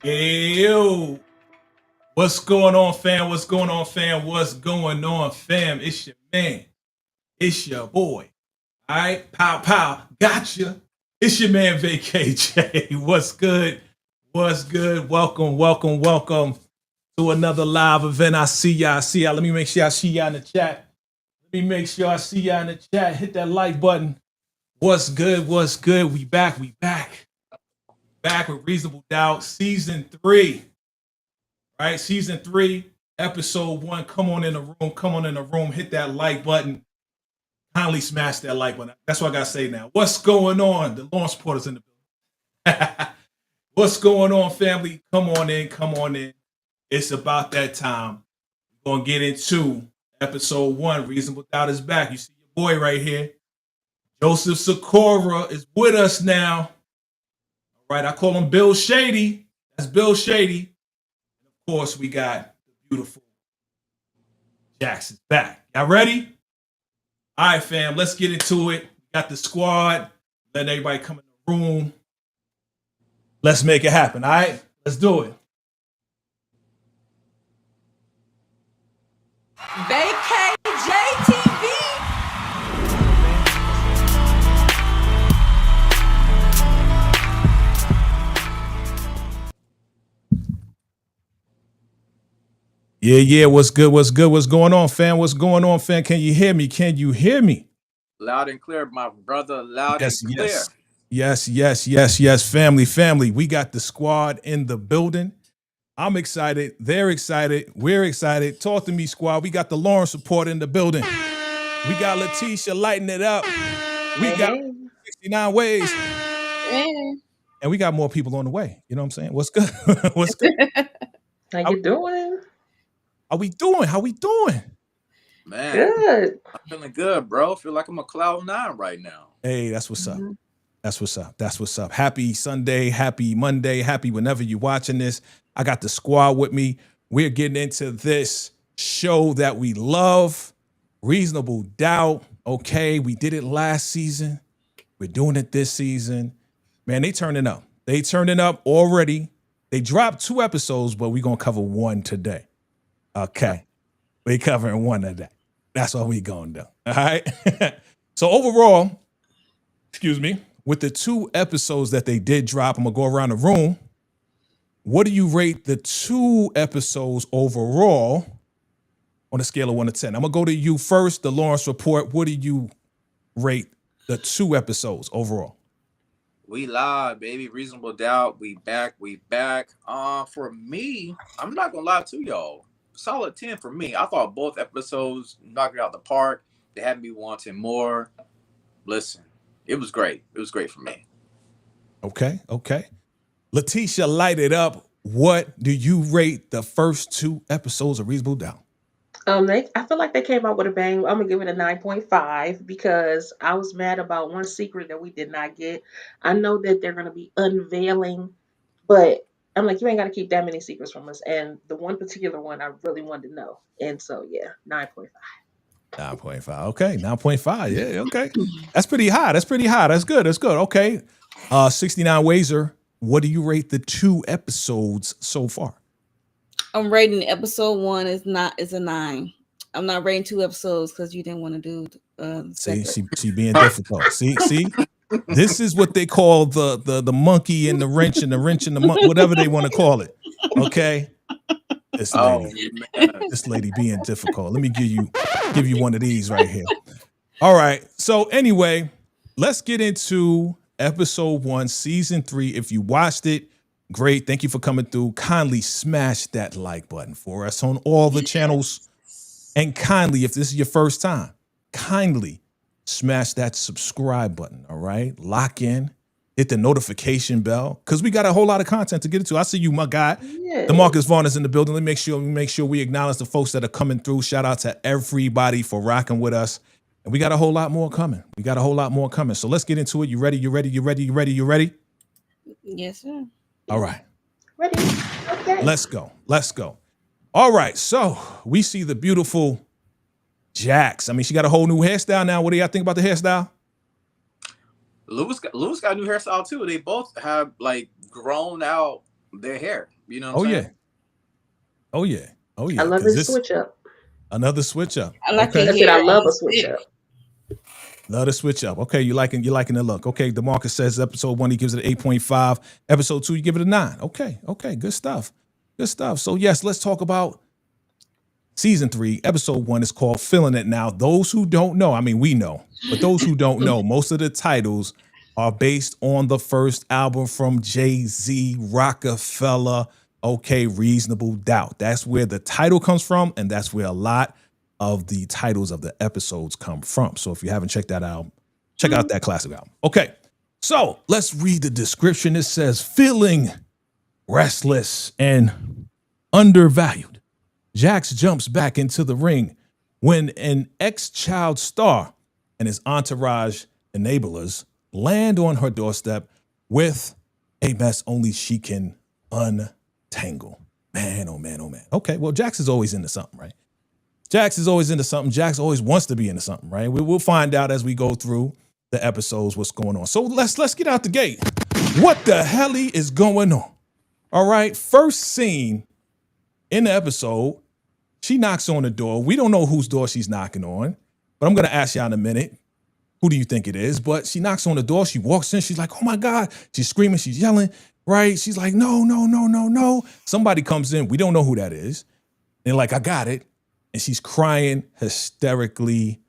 Hey, yo, what's going on, fam? What's going on, fam? What's going on, fam? It's your man. It's your boy. All right, pow, pow, gotcha. It's your man, VKJ. What's good? What's good? Welcome, welcome, welcome to another live event. I see y'all. Let me make sure I see y'all in the chat. Let me make sure I see y'all in the chat. Hit that like button. What's good? What's good? We back. Back with Reasonable Doubt, season 3. Right, season 3, episode 1. Come on in the room. Come on in the room. Hit that like button. Kindly smash that like button. That's what I gotta say now. What's going on? The lawn supporters in the building. What's going on, family? Come on in. Come on in. It's about that time. We're gonna get into episode 1. Reasonable Doubt is back. You see your boy right here. Joseph Sikora is with us now. All right, I call him Bill Shady. That's Bill Shady. Of course, we got the beautiful Jackson's back. Y'all ready? All right, fam, let's get into it. We got the squad. Letting everybody come in the room. Let's make it happen, all right? Let's do it. VKJTV. Yeah, what's good? What's going on, fam? What's going on, fam? Can you hear me? Loud and clear, my brother. Loud and clear. Yes. Family. We got the squad in the building. I'm excited. They're excited. We're excited. Talk to me, squad. We got the Lawrence support in the building. We got Letitia lighting it up. We got 69 ways. And we got more people on the way. You know what I'm saying? What's good? What's good? How you doing? How we doing? Man, Good. I'm feeling good, bro. Feel like I'm a cloud 9 right now. Hey, that's what's up. That's what's up. Happy Sunday, happy Monday, happy whenever you're watching this. I got the squad with me. We're getting into this show that we love, Reasonable Doubt. Okay, we did it last season. We're doing it this season. Man, they turning up. They turning up already. They dropped 2 episodes, but we're going to cover 1 today. Okay. We covering 1 today. That's what we going to do. All right. So overall, with the 2 episodes that they did drop, I'm going to go around the room. What do you rate the 2 episodes overall on a scale of 1 to 10? I'm going to go to you first, the Lawrence Report. What do you rate the 2 episodes overall? We live, baby. Reasonable Doubt. We back. For me, I'm not going to lie to y'all. Solid 10 for me. I thought both episodes knocked it out the park. They had me wanting more. Listen, it was great. It was great for me. Okay. Letitia, light it up. What do you rate the first 2 episodes of Reasonable Doubt? I feel like they came out with a bang. I'm gonna give it a 9.5 because I was mad about one secret that we did not get. I know that they're gonna be unveiling, but I'm like, you ain't gotta keep that many secrets from us. And the one particular one I really wanted to know. And so 9.5. 9.5. Okay, 9.5. Yeah, okay. That's pretty high. That's good. Okay. 69 Wazer, what do you rate the 2 episodes so far? I'm rating episode 1 is a 9. I'm not rating 2 episodes because you didn't want to do. She being difficult. See. This is what they call the monkey and the wrench and the monkey, whatever they want to call it. Okay. This lady being difficult. Let me give you one of these right here. All right. So anyway, let's get into episode 1, season 3. If you watched it, great. Thank you for coming through. Kindly smash that like button for us on all the channels. And kindly, if this is your first time, kindly smash that subscribe button. All right. Lock in. Hit the notification bell because we got a whole lot of content to get into. I see you, my guy. Yeah. DeMarcus Vaughn is in the building. Let me make sure we acknowledge the folks that are coming through. Shout out to everybody for rocking with us. And we got a whole lot more coming. So let's get into it. You ready? Yes, sir. All right. Ready? Okay. Let's go. All right. So we see the beautiful Jax. I mean, she got a whole new hairstyle now. What do y'all think about the hairstyle? Lewis got a new hairstyle too. They both have like grown out their hair. You know what Oh I'm yeah. saying? Oh yeah. Oh I yeah. love Because this this switch up. another switch up. I like Okay. your I said I hair on love the a switch stick. up. Love to switch up. Okay, you liking the look. Okay, DeMarcus says episode 1 he gives it an 8.5. Episode 2 you give it a 9. Okay, good stuff. Good stuff. So yes, let's talk about season 3. Episode 1 is called Feeling It. Now, those who don't know, I mean we know, but those who don't know, most of the titles are based on the first album from Jay-Z, Rockefeller. Okay, Reasonable Doubt. That's where the title comes from, and that's where a lot of the titles of the episodes come from. So if you haven't checked that out, check out that classic album. Okay, so let's read the description. It says, feeling restless and undervalued, Jax jumps back into the ring when an ex-child star and his entourage enablers land on her doorstep with a mess only she can untangle. Man, oh man, oh man. Okay, well, Jax is always into something, right? Jax is always into something. Jax always wants to be into something, right? We'll find out as we go through the episodes what's going on. So let's get out the gate. What the hell is going on? All right, first scene in the episode, she knocks on the door. We don't know whose door she's knocking on, but I'm going to ask y'all in a minute. Who do you think it is? But she knocks on the door. She walks in. She's like, oh my God. She's screaming. She's yelling, right? She's like, no, no, no, no, no. Somebody comes in. We don't know who that is. And like, I got it. And she's crying hysterically.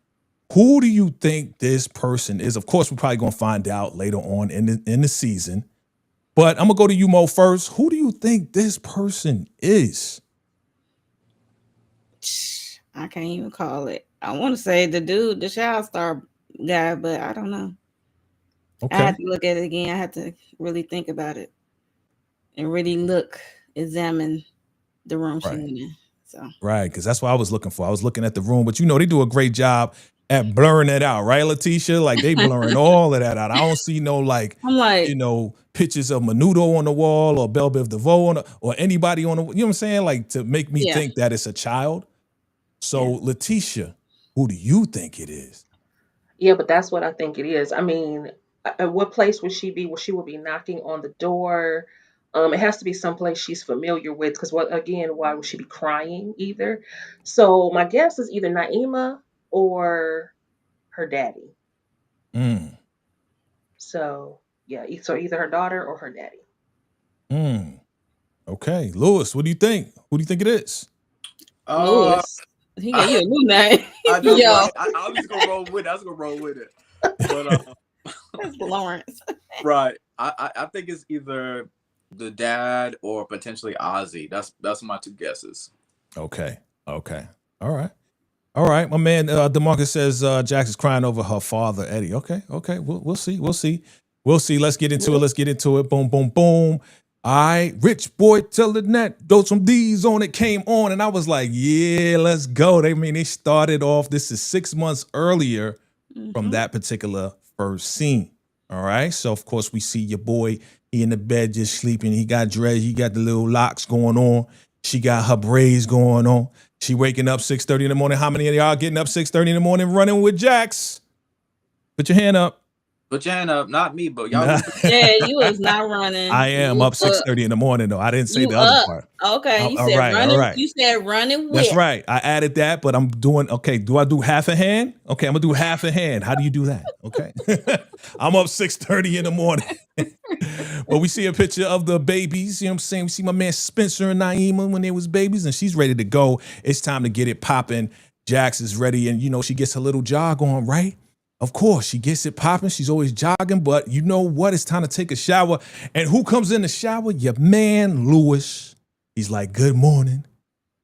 Who do you think this person is? Of course, we're probably going to find out later on in the season. But I'm going to go to you, Mo, first. Who do you think this person is? I can't even call it. I want to say the dude, the child star guy, but I don't know. I Okay. have to look at it again. I have to really think about it and really examine the room she Right. went in. So Right, because that's what I was looking for. I was looking at the room, but you know, they do a great job at blurring it out, right, Letitia? Like they blurring all of that out. I don't see no like, I'm like, you know, pictures of Menudo on the wall or Belle Biv DeVoe on or anybody on the, you know what I'm saying? Like to make me Yeah. think that it's a child. So Letitia, who do you think it is? Yeah, but that's what I think it is. I mean, what place would she be? Where she would be knocking on the door? It has to be someplace she's familiar with, because why would she be crying either? So my guess is either Naima or her daddy. Mm, So yeah, so either her daughter or her daddy. mm. Okay, Lewis, what do you think? Who do you think it is? Lewis. He got you a new name. I know, Yo, right? I was just gonna roll with it. I was gonna roll with it. But that's Lawrence. right, I think it's either the dad or potentially Ozzy. That's my two guesses. Okay. All right. My man DeMarcus says Jax is crying over her father, Eddie. Okay. We'll see. Let's get into it. Boom, boom, boom. All right. Rich Boy Telling That. Those some D's on it came on, and I was like, yeah, let's go. They started off. This is 6 months earlier from that particular first scene. All right. So of course we see your boy. He in the bed just sleeping. He got dreads. He got the little locks going on. She got her braids going on. She waking up 6:30 in the morning. How many of y'all getting up 6:30 in the morning running with Jax? Put your hand up. Put your hand up, not me, but y'all. Nah. Yeah, you was not running. I am You up 6:30 in the morning though. I didn't say You the other up. part. Okay, you All said right, all running. right. You said running with. That's right. I added that, but I'm doing okay. Do I do half a hand? Okay, I'm gonna do half a hand. How do you do that? Okay. I'm up 6:30 in the morning. But we see a picture of the babies. You know what I'm saying? We see my man Spencer and Naima when they was babies, and she's ready to go. It's time to get it popping. Jax is ready, and you know, she gets her little jog on, right? Of course, she gets it popping. She's always jogging, but you know what? It's time to take a shower. And who comes in the shower? Your man, Lewis. He's like, good morning.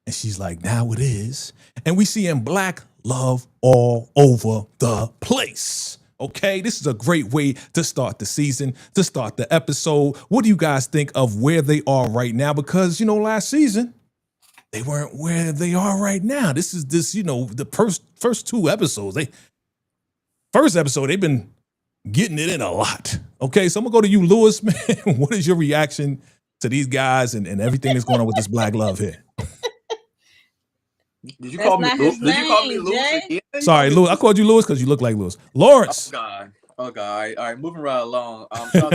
And she's like, now it is. And we see in black love all over the place. Okay, this is a great way to start the season, to start the episode. What do you guys think of where they are right now? Because, you know, last season, they weren't where they are right now. You know, the first two episodes, First episode, they've been getting it in a lot. Okay, so I'm gonna go to you, Lewis, man. What is your reaction to these guys and everything that's going on with this black love here? Did you That's call me not Lewis? his Did you call me name, Lewis Jay. again? Sorry, Lewis. I called you Lewis because you look like Lewis. Lawrence. Oh God. All right, moving right along. Shout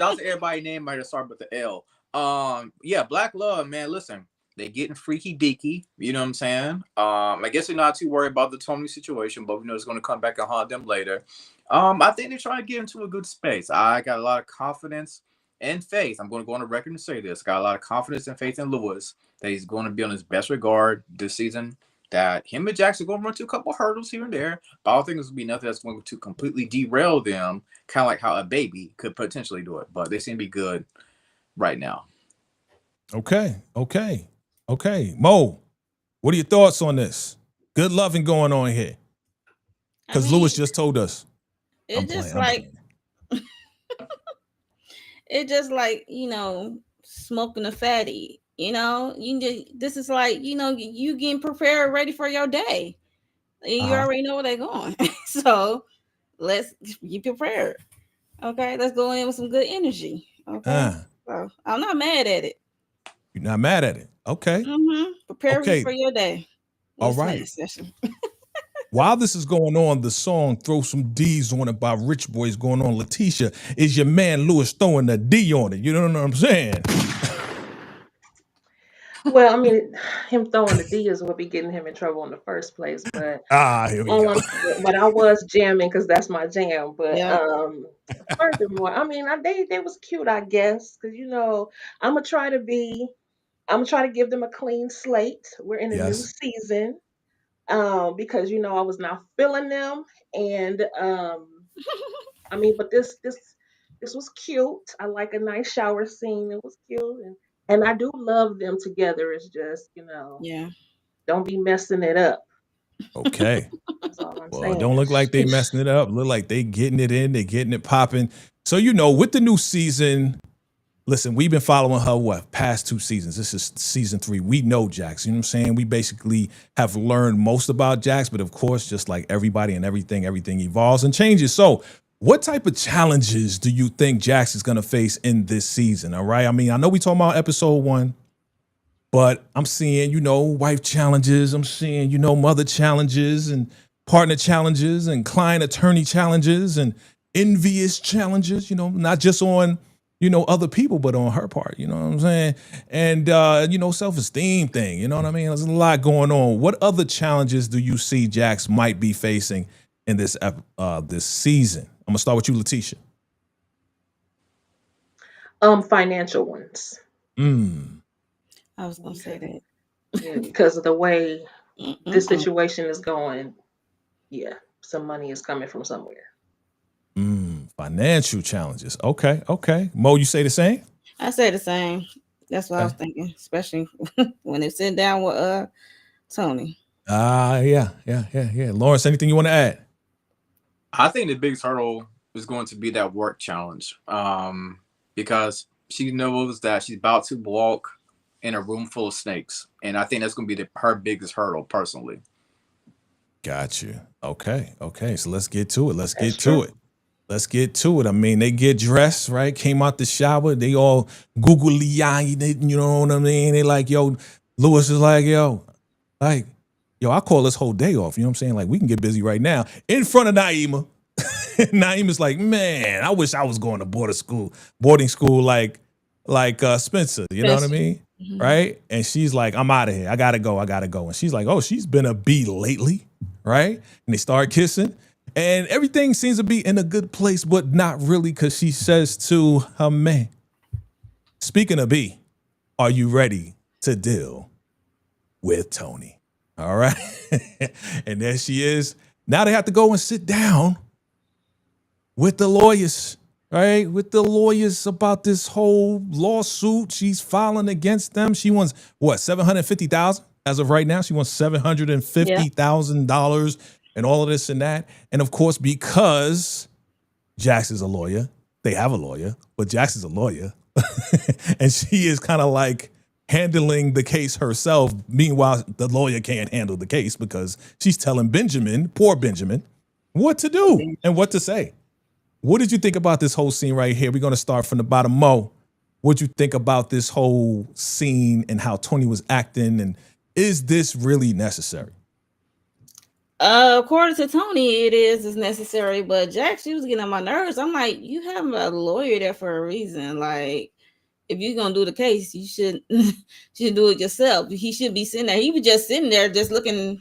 out to everybody named might have started with the L. Yeah, Black Love, man. Listen, they getting freaky deaky. You know what I'm saying? I guess they're not too worried about the Tony situation, but we know it's going to come back and haunt them later. I think they're trying to get into a good space. I got a lot of confidence and faith. I'm going to go on the record and say this. Got a lot of confidence and faith in Lewis that he's going to be on his best regard this season. That him and Jackson are going to run to a couple hurdles here and there, but I don't think this will be nothing that's going to completely derail them. Kind of like how a baby could potentially do it, but they seem to be good right now. Okay. Mo, what are your thoughts on this? Good loving going on here. Because Lewis just told us. It's just like it's just like, smoking a fatty. This is like, you getting prepared, ready for your day. You already know where they're going. So let's be prepared. Okay, let's go in with some good energy. Okay. So I'm not mad at it. You're not mad at it. Okay. Prepare for your day. All right. While this is going on, the song Throw Some D's on It by Rich Boys going on. Letitia, is your man Lewis throwing a D on it? You know what I'm saying? Well, I mean, him throwing the D is what be getting him in trouble in the first place. But here we go. But I was jamming because that's my jam. But furthermore, I mean, they was cute, I guess, because I'm gonna try to give them a clean slate. We're in a new season, because I was not feeling them, and I mean, but this was cute. I like a nice shower scene. It was cute, and I do love them together. It's just, don't be messing it up. Okay. That's all I'm Well, saying. it don't look like they messing it up. Look like they getting it in. They getting it popping. So, with the new season, listen, we've been following her, past 2 seasons. This is season 3. We know Jax. You know what I'm saying? We basically have learned most about Jax, but of course, just like everybody and everything evolves and changes. So what type of challenges do you think Jax is going to face in this season? All right. I mean, I know we talking about episode 1, but I'm seeing, wife challenges. I'm seeing, mother challenges and partner challenges and client attorney challenges and envious challenges, not just on, other people, but on her part, you know what I'm saying? And, self-esteem thing, you know what I mean? There's a lot going on. What other challenges do you see Jax might be facing in this season? I'm gonna start with you, Letitia. Financial ones. I was gonna say that. Yeah, because of the way this situation is going, some money is coming from somewhere. Financial challenges. Okay. Mo, you say the same? I say the same. That's what I was thinking, especially when they sit down with Tony. Yeah. Lawrence, anything you want to add? I think the biggest hurdle is going to be that work challenge, because she knows that she's about to walk in a room full of snakes, and I think that's going to be her biggest hurdle, personally. Got you. Okay. So let's get to it. Let's get to it. I mean, they get dressed, right? Came out the shower. They all googly-eyed it, you know what I mean? They like, yo, Lewis is like, I call this whole day off. You know what I'm saying? Like, we can get busy right now in front of Naima. Naima's like, man, I wish I was going to boarding school like Spencer. You know what I mean? Mm-hmm. Right? And she's like, I'm out of here. I gotta go. And she's like, oh, she's been a bee lately, right? And they start kissing. And everything seems to be in a good place, but not really, because she says to her man, speaking of B, are you ready to deal with Tony? All right. And there she is. Now they have to go and sit down with the lawyers, right? With the lawyers about this whole lawsuit she's filing against them. She wants, what, $750,000 as of right now? She wants $750,000 and all of this and that. And of course, because Jax is a lawyer, they have a lawyer, but Jax is a lawyer. And she is kind of like handling the case herself. Meanwhile, the lawyer can't handle the case because she's telling poor Benjamin, what to do and what to say. What did you think about this whole scene right here? We're going to start from the bottom. Mo, what did you think about this whole scene and how Tony was acting? And is this really necessary? According to Tony, it is necessary, but Jax, she was getting on my nerves. I'm like, you have a lawyer there for a reason. Like, if you're gonna do the case, you should should do it yourself. He should be sitting there. He was just sitting there, just looking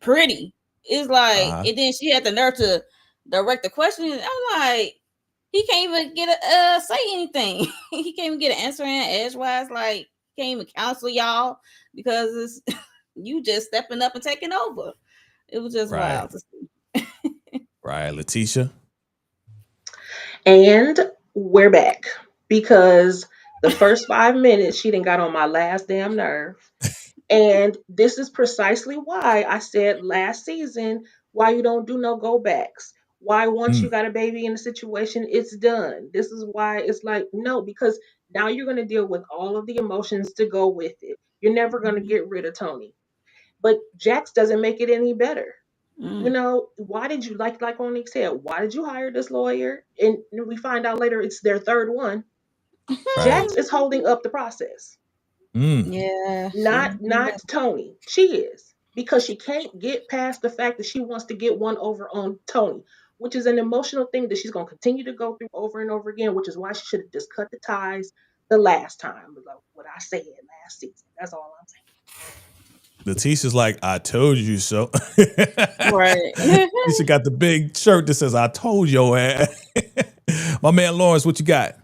pretty. It's like, and then she had the nerve to direct the question. I'm like, he can't even get a say anything. He can't even get an answer in edgewise. Like, can't even counsel y'all because it's you just stepping up and taking over. It was just wild to see. Right, Letitia. And we're back because the first 5 minutes she didn't got on my last damn nerve. And this is precisely why I said last season why you don't do no go backs. Why once you got a baby in the situation, it's done. This is why it's like, no, because now you're going to deal with all of the emotions to go with it. You're never going to get rid of Tony. But Jax doesn't make it any better. You know, why did you like Monique said, why did you hire this lawyer? And we find out later it's their third one. Jax is holding up the process. Yeah. Not Tony. She is. Because she can't get past the fact that she wants to get one over on Tony, which is an emotional thing that she's going to continue to go through over and over again, which is why she should have just cut the ties the last time, like what I said last season. That's all I'm saying. Letitia's like, I told you so. Right. Letitia got the big shirt that says, I told your ass. My man Lawrence, what you got?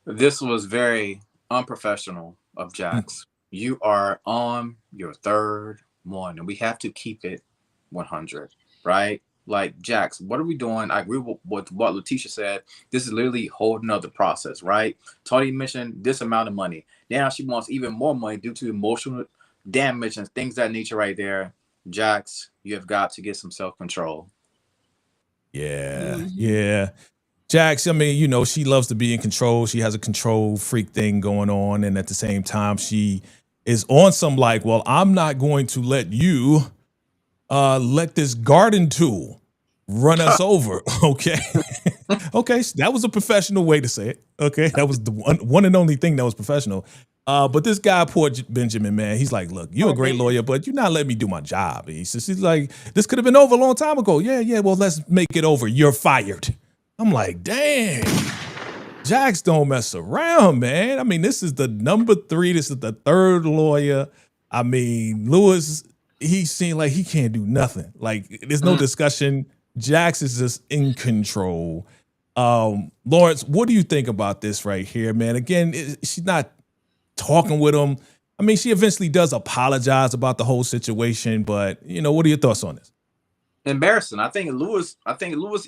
This was very unprofessional of Jax. You are on your third one, and we have to keep it 100, right? Like, Jax, what are we doing? I agree with what Letitia said. This is literally holding up the process, right? Tony mentioned this amount of money. Now she wants even more money due to emotional damage and things that nature right there. Jax, you have got to get some self-control. Yeah. Jax, I mean, you know, she loves to be in control. She has a control freak thing going on. And at the same time, she is on some like, well, I'm not going to let you let this garden tool run us over. Okay. Okay. That was a professional way to say it. Okay. That was the one and only thing that was professional. But this guy, poor Benjamin, man, he's like, look, you're a great lawyer, but you're not letting me do my job. He's like, this could have been over a long time ago. Yeah. Well, let's make it over. You're fired. I'm like, dang, Jax don't mess around, man. I mean, this is the number 3. This is the third lawyer. I mean, Lewis, he seemed like he can't do nothing. Like, there's no discussion. Jax is just in control. Lawrence, what do you think about this right here, man? Again, she's not talking with him. I mean, she eventually does apologize about the whole situation, but, you know, what are your thoughts on this? Embarrassing. I think Lewis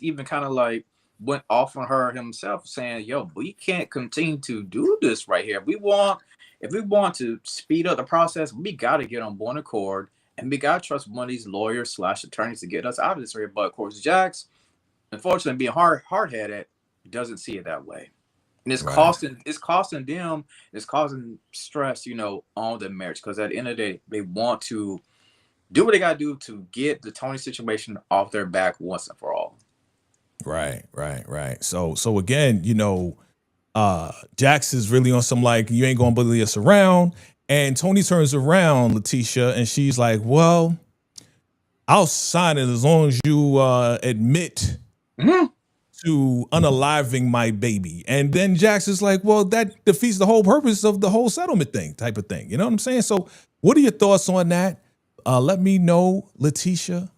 even kind of like went off on her himself, saying, yo, we can't continue to do this right here. If we want to speed up the process, we got to get on one accord, and we got to trust one of these lawyers / attorneys to get us out of this area. But of course, Jax, unfortunately, being hard-headed, doesn't see it that way. And it's costing them, it's causing stress, you know, on the marriage. Because at the end of the day, they want to do what they got to do to get the Tony situation off their back once and for all. Right. So again, you know, Jax is really on some like, you ain't gonna bully us around. And Tony turns around, Letitia, and she's like, well, I'll sign it as long as you admit to unaliving my baby. And then Jax is like, well, that defeats the whole purpose of the whole settlement thing, type of thing. You know what I'm saying? So what are your thoughts on that? Let me know, Letitia.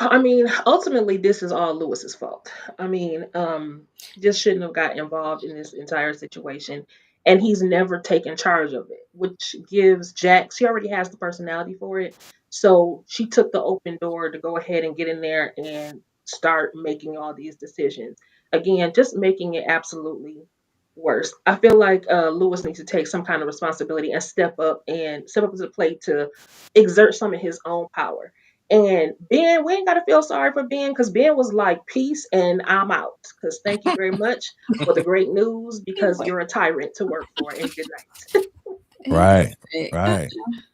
I mean, ultimately, this is all Lewis's fault. I mean, just shouldn't have got involved in this entire situation, and he's never taken charge of it, which gives Jax. She already has the personality for it, so she took the open door to go ahead and get in there and start making all these decisions. Again, just making it absolutely worse. I feel like Lewis needs to take some kind of responsibility and step up to the plate to exert some of his own power. And Ben, we ain't got to feel sorry for Ben because Ben was like, peace and I'm out. Because thank you very much for the great news because you're a tyrant to work for and good night. Right.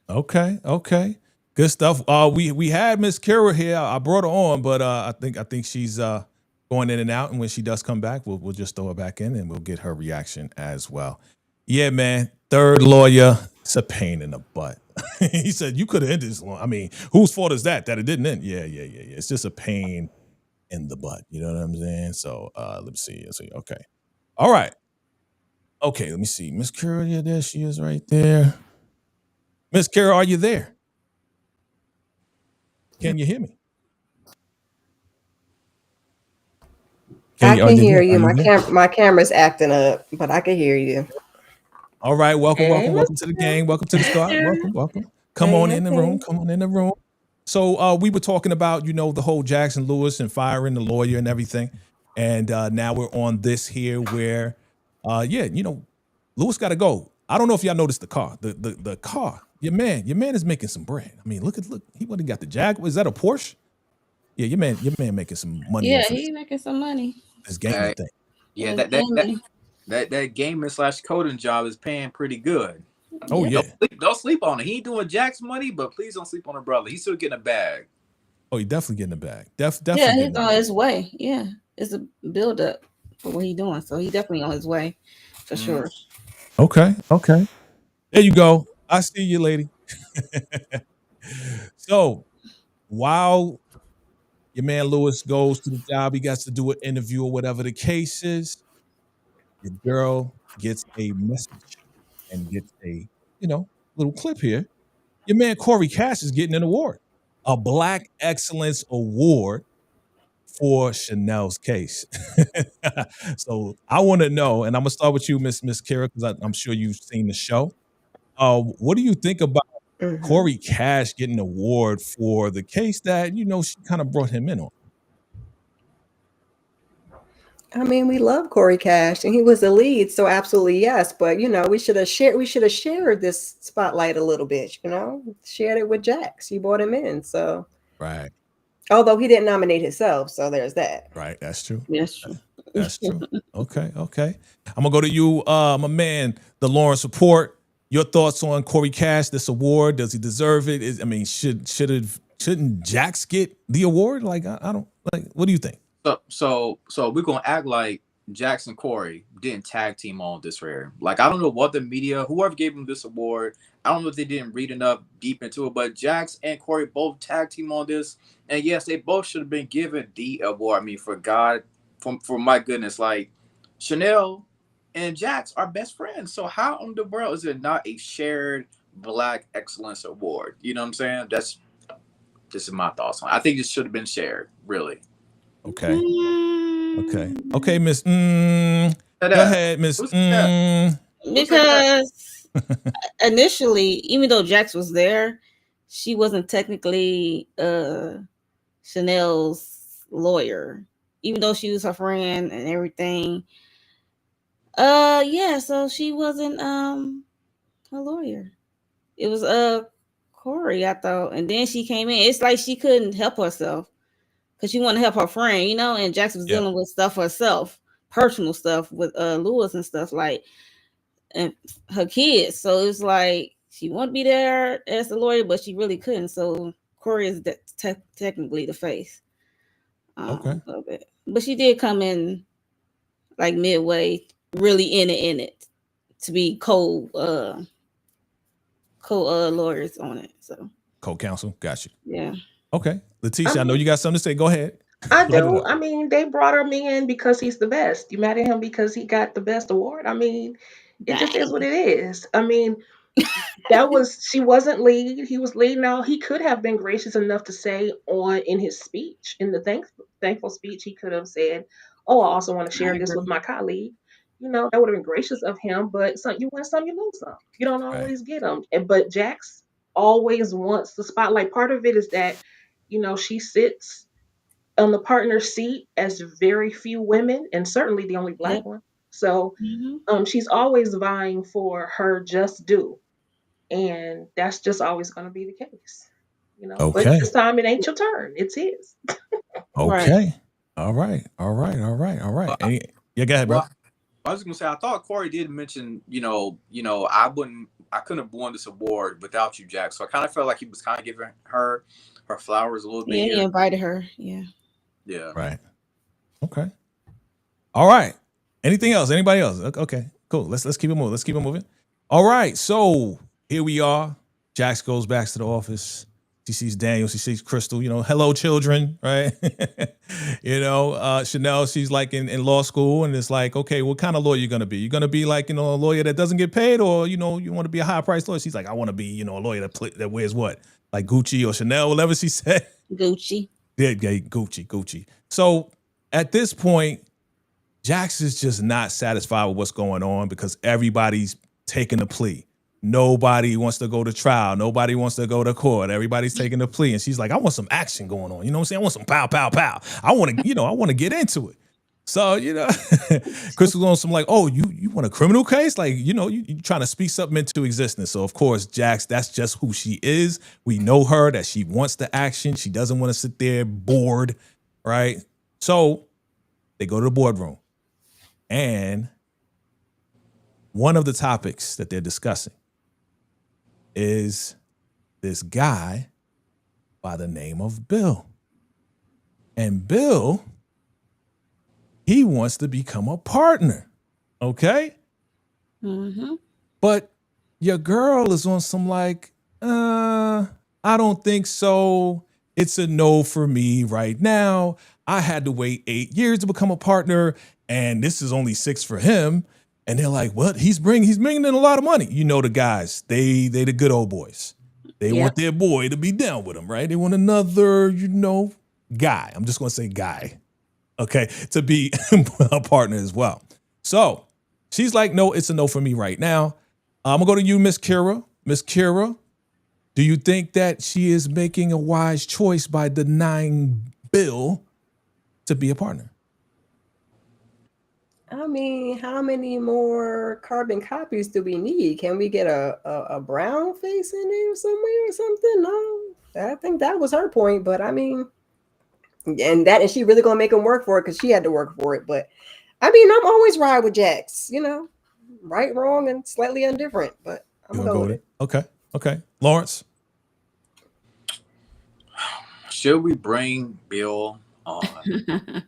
Okay. Good stuff. We had Miss Kara here. I brought her on, but I think she's going in and out. And when she does come back, we'll just throw her back in and we'll get her reaction as well. Yeah, man. Third lawyer. It's a pain in the butt. He said, you could have ended this long. I mean, whose fault is that it didn't end? Yeah. It's just a pain in the butt. You know what I'm saying? So let's see. Okay. All right. Okay, let me see. Miss Kara, yeah, there she is right there. Miss Kara, are you there? Can you hear me? I Are can you hear there? Are you. you there? My camera's acting up, but I can hear you. All right, welcome, Hey, welcome, Miss welcome to the game. Welcome to the squad. Kara. Welcome, welcome. Come on Hey, in the room. hey. Come on in the room. So we were talking about, the whole Jackson Lewis and firing the lawyer and everything. And now we're on this here where Lewis got to go. I don't know if y'all noticed the car. The car. Your man is making some bread. I mean, look, he wouldn't got the Jag. Was that a Porsche? Yeah, your man making some money Yeah, off of he making some money. this gaming thing. Yeah, With gaming. that gaming / coding job is paying pretty good. Oh Yep. yeah. Don't sleep on it. He ain't doing Jack's money, but please don't sleep on her brother. He's still getting a bag. Oh, he definitely getting the bag. Definitely Yeah, getting he's the on bag. his way. Yeah, it's a build up for what he's doing. So he definitely on his way for sure. Okay. There you go. I see you, lady. So while your man Lewis goes to the job, he gets to do an interview or whatever the case is. Your girl gets a message and gets a, little clip here. Your man Corey Cash is getting an award, a Black Excellence Award for Chanel's case. So I want to know, and I'm gonna start with you, Miss Kira, because I'm sure you've seen the show. What do you think about Hmm. Corey Cash getting an award for the case that she kind of brought him in on? I mean, we love Corey Cash, and he was the lead, so absolutely yes. But we should have shared this spotlight a little bit. Shared it with Jax. You brought him in, so Right, although he didn't nominate himself, so there's that. right. That's true. That's true. That's true. Okay. I'm gonna go to you, my man, the Lawrence Report. Your thoughts on Corey Cash? This award, does he deserve it? Shouldn't Jax get the award? Like, I don't like. What do you think? So we're gonna act like Jackson Corey didn't tag team on this rare. Like, I don't know what the media, whoever gave him this award, I don't know if they didn't read enough deep into it, but Jax and Corey both tag team on this. And yes, they both should have been given the award. I mean, for my goodness, like Chanel and Jax are best friends. So how in the world is it not a shared Black Excellence Award? You know what I'm saying? This is my thoughts on it. I think this should have been shared, really. Okay. Mm, Okay, Miss. Go ahead, Miss. Who's that? Because initially, even though Jax was there, she wasn't technically Chanel's lawyer, even though she was her friend and everything. Yeah, so she wasn't her lawyer. It was Corey, I thought, and then she came in. It's like she couldn't help herself because she wanted to help her friend, and Jax was Yeah. dealing with stuff herself, personal stuff with Lewis and stuff like, and her kids. So it's like she wanted to be there as a lawyer, but she really couldn't. So Corey is technically the face. Okay. Of it. But she did come in like midway, really in it to be co lawyers on it. So Co-counsel. Got you. yeah. Okay, Letitia, I know you got something to say. Go ahead. I Light it do. up. I mean, they brought him in because he's the best. You mad at him because he got the best award? I mean, it just is what it is. I mean, she wasn't lead. He was lead. Now he could have been gracious enough to say in his speech, in the thankful speech, he could have said, "Oh, I also want to I share this with agree. my colleague." That would have been gracious of him. But you win some, you lose some. You don't Right. always get them. But Jax always wants the spotlight. Part of it is that she sits on the partner seat as very few women, and certainly the only Black Yep. one. So Mm-hmm. she's always vying for her just due, and that's just always going to be the case. But Okay. this time it ain't your turn; it's his. Right. Okay. All right. Yeah, go ahead, bro. Well, I was gonna say I thought Corey did mention, I couldn't have won this award without you, Jack. So I kind of felt like he was kind of giving her flowers a little bit Yeah, he here. invited her. Yeah. Yeah. Right. Okay. All right. Anything else? Anybody else? Okay. Cool. Let's keep it moving. All right. So here we are. Jax goes back to the office. She sees Daniel, she sees Crystal, hello children, right? Chanel, she's like in law school, and it's like, okay, what kind of lawyer you gonna be? You gonna be like, a lawyer that doesn't get paid, or you want to be a high priced lawyer? She's like, I want to be, a lawyer that wears what? Like Gucci or Chanel, whatever she said. Gucci. Yeah, Gucci. So at this point, Jax is just not satisfied with what's going on because everybody's taking a plea. Nobody wants to go to trial. Nobody wants to go to court. Everybody's taking a plea. And she's like, I want some action going on. You know what I'm saying? I want some pow, pow, pow. I want to get into it. So, Crystal's on some like, oh, you want a criminal case? Like, you trying to speak something into existence. So, of course, Jax, that's just who she is. We know her, that she wants the action. She doesn't want to sit there bored, right? So they go to the boardroom. And one of the topics that they're discussing is this guy by the name of Bill. And Bill, he wants to become a partner, okay? Mm-hmm. But your girl is on some like, I don't think so. It's a no for me right now. I had to wait 8 years to become a partner, and this is only 6 for him. And they're like, what? He's bringing in a lot of money. The guys, they the good old boys. They want their boy to be down with them, right? They want another, guy. I'm just going to say guy, okay, to be a partner as well. So she's like, no, it's a no for me right now. I'm going to go to you, Miss Kira. Miss Kira, do you think that she is making a wise choice by denying Bill to be a partner? I mean, how many more carbon copies do we need? Can we get a brown face in there somewhere or something? No, I think that was her point. But I mean, and she really gonna make him work for it because she had to work for it. But I mean, I'm always ride with Jax, right, wrong, and slightly indifferent. But I'm gonna go with it. Okay. Lawrence, Should we bring Bill on?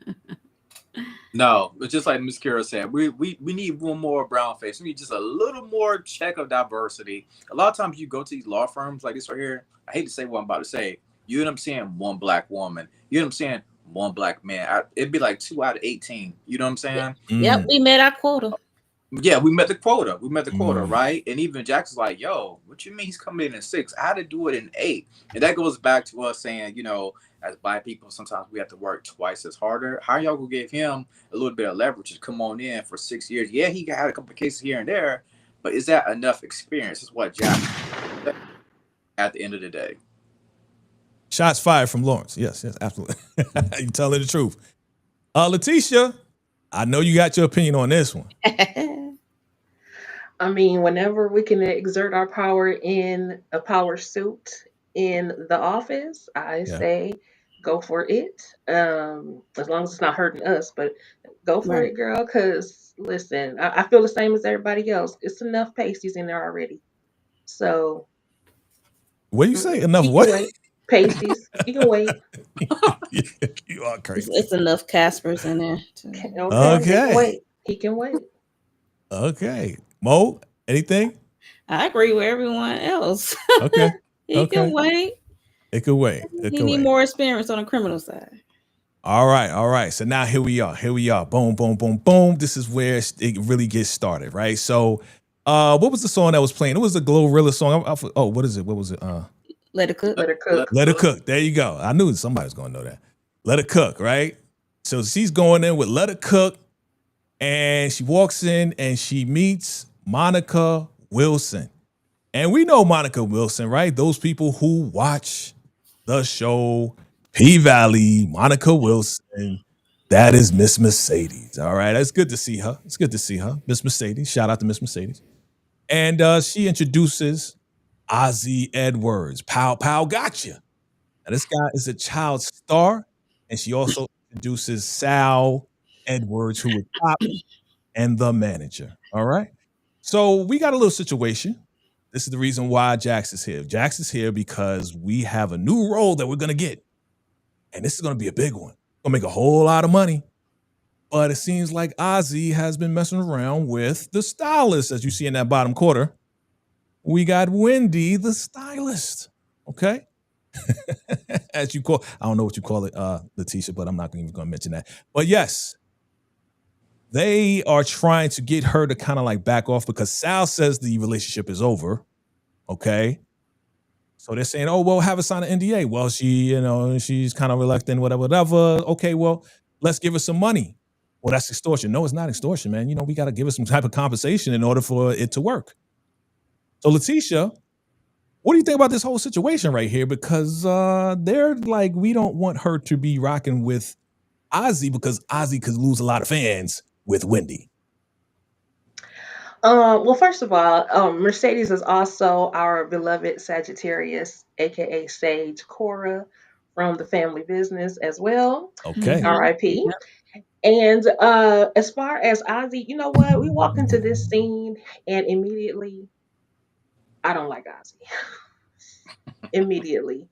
No, but just like Ms. Kira said, we need one more brown face. We need just a little more check of diversity. A lot of times you go to these law firms like this right here. I hate to say what I'm about to say. You know what I'm saying? One black woman. You know what I'm saying? One black man. It'd be like 2 out of 18. You know what I'm saying? Yep, we met our quota. Yeah, we met the quota. Right? And even Jackson's like, yo, what you mean he's coming in 6? I had to do it in 8. And that goes back to us saying, as Black people, sometimes we have to work twice as harder. How y'all gonna give him a little bit of leverage to come on in for 6 years? Yeah, he had a couple of cases here and there, but is that enough experience? Is what Jack at the end of the day. Shots fired from Lawrence. Yes, absolutely. You telling the truth. Letitia, I know you got your opinion on this one. I mean, whenever we can exert our power in a power suit in the office, I say go for it. As long as it's not hurting us, but go for it, girl. Because listen, I feel the same as everybody else. It's enough pasties in there already. So, what do you say? Enough what? Pasties. You can wait. You are crazy. It's enough Caspers in there. Okay. He can wait. Okay. Mo, anything? I agree with everyone else. Okay. He can wait. It could wait. He need more experience on the criminal side. All right. So now here we are. Boom, boom, boom, boom. This is where it really gets started, right? So, what was the song that was playing? It was the Glorilla song. What is it? What was it? Let It Cook. Let It Cook. There you go. I knew somebody was going to know that. Let It Cook, right? So she's going in with Let It Cook, and she walks in and she meets Monica Wilson. And we know Monica Wilson, right? Those people who watch the show P-Valley, Monica Wilson, that is Miss Mercedes. All right, it's good to see her. Miss Mercedes. Shout out to Miss Mercedes. And she introduces Ozzy Edwards. Pow, pow, gotcha. Now, this guy is a child star, and she also introduces Sal Edwards, who is Pop and the manager. All right. So we got a little situation. This is the reason why Jax is here. Jax is here because we have a new role that we're going to get. And this is going to be a big one. Going to make a whole lot of money. But it seems like Ozzy has been messing around with the stylist, as you see in that bottom quarter. We got Wendy, the stylist. Okay. as you call, I don't know what you call it, Letitia, but I'm not even going to mention that. But yes, they are trying to get her to kind of like back off because Sal says the relationship is over. Okay. So they're saying, oh, well, have her sign an NDA. Well, she's kind of reluctant, whatever. Okay, well, let's give her some money. Well, that's extortion. No, it's not extortion, man. We got to give her some type of compensation in order for it to work. So Letitia, what do you think about this whole situation right here? Because they're like, we don't want her to be rocking with Ozzy because Ozzy could lose a lot of fans with Wendy. Well, first of all, Mercedes is also our beloved Sagittarius, aka Sage Cora from the family business as well. Okay. R.I.P. And as far as Ozzy, you know what? We walk into this scene and immediately, I don't like Ozzy. Immediately.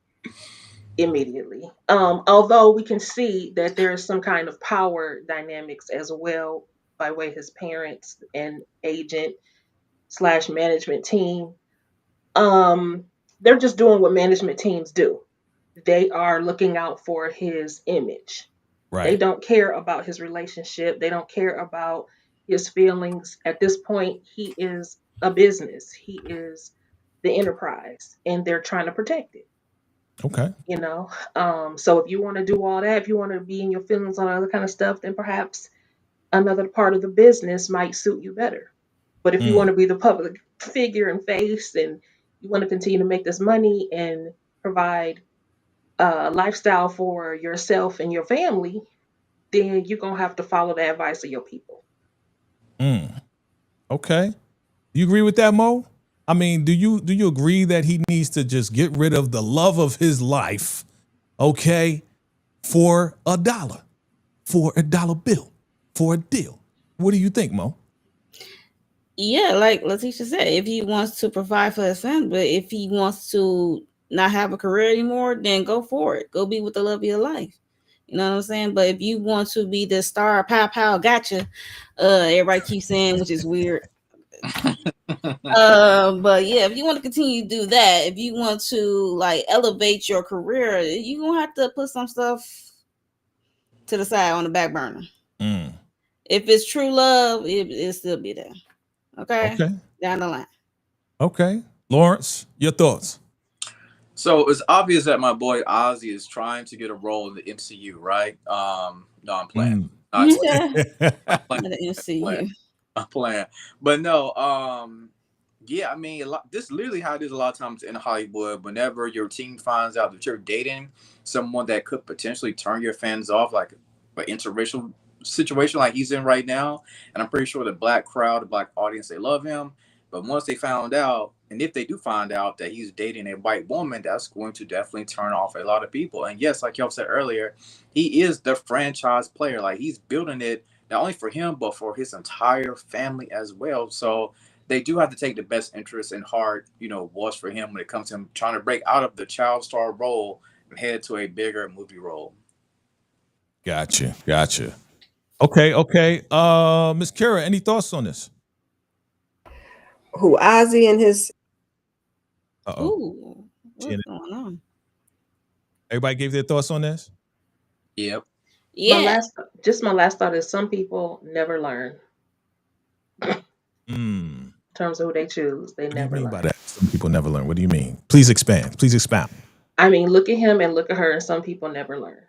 Although we can see that there is some kind of power dynamics as well by way his parents and agent / management team. They're just doing what management teams do. They are looking out for his image. They Right. don't care about his relationship. They don't care about his feelings. At this point, he is a business. He is the enterprise, and they're trying to protect it. Okay. So if you want to do all that, if you want to be in your feelings on other kind of stuff, then perhaps another part of the business might suit you better. But if you want Mm. to be the public figure and face, and you want to continue to make this money and provide a lifestyle for yourself and your family, then you're gonna have to follow the advice of your people. Mm. Okay. You agree with that, Mo? I mean, do you agree that he needs to just get rid of the love of his life, okay, for $1, for $1 bill, for a deal? What do you think, Mo? Yeah, like Letitia said, if he wants to provide for his family, but if he wants to not have a career anymore, then go for it. Go be with the love of your life. You know what I'm saying? But if you want to be the star, pow, gotcha. Everybody keeps saying, which is weird. But yeah, if you want to continue to do that, if you want to like elevate your career, you're gonna have to put some stuff to the side on the back burner. Mm. If it's true love, it'll still be there. Okay? Okay. Down the line. Okay. Lawrence, your thoughts? So it's obvious that my boy Ozzy is trying to get a role in the MCU, right? No, I'm playing. Mm. Not Yeah. playing. The MCU. I'm playing. But no, yeah, I mean, this is literally how it is a lot of times in Hollywood. Whenever your team finds out that you're dating someone that could potentially turn your fans off, like an interracial situation like he's in right now, and I'm pretty sure the black crowd, the black audience, they love him. But once they found out, and if they do find out that he's dating a white woman, that's going to definitely turn off a lot of people. And yes, like y'all said earlier, he is the franchise player. Like he's building it not only for him, but for his entire family as well. So they do have to take the best interest in heart, what's for him when it comes to him trying to break out of the child star role and head to a bigger movie role. Gotcha. Okay. Miss Kara, any thoughts on this? Who, Ozzy and his? Uh-oh. Ooh, what's Janet. going on? Everybody gave their thoughts on this? Yep. Yeah. My last thought is some people never learn. Mm. In terms of who they choose, they What do you never mean learn. by that? Some people never learn. What do you mean? Please expand. I mean, look at him and look at her, and some people never learn.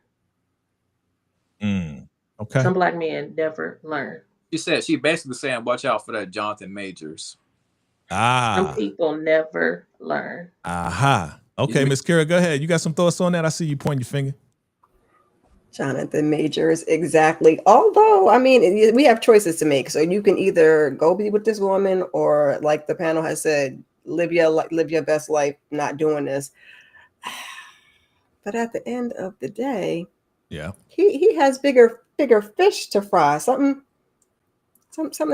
Okay. Some black men never learn. She basically saying, watch out for that Jonathan Majors. Some people never learn. Aha. Okay, Miss Kara, go ahead. You got some thoughts on that? I see you pointing your finger. Jonathan Majors, exactly. Although, I mean, we have choices to make. So you can either go be with this woman, or like the panel has said, live your best life, not doing this. But at the end of the day, yeah, he has bigger fish to fry. Something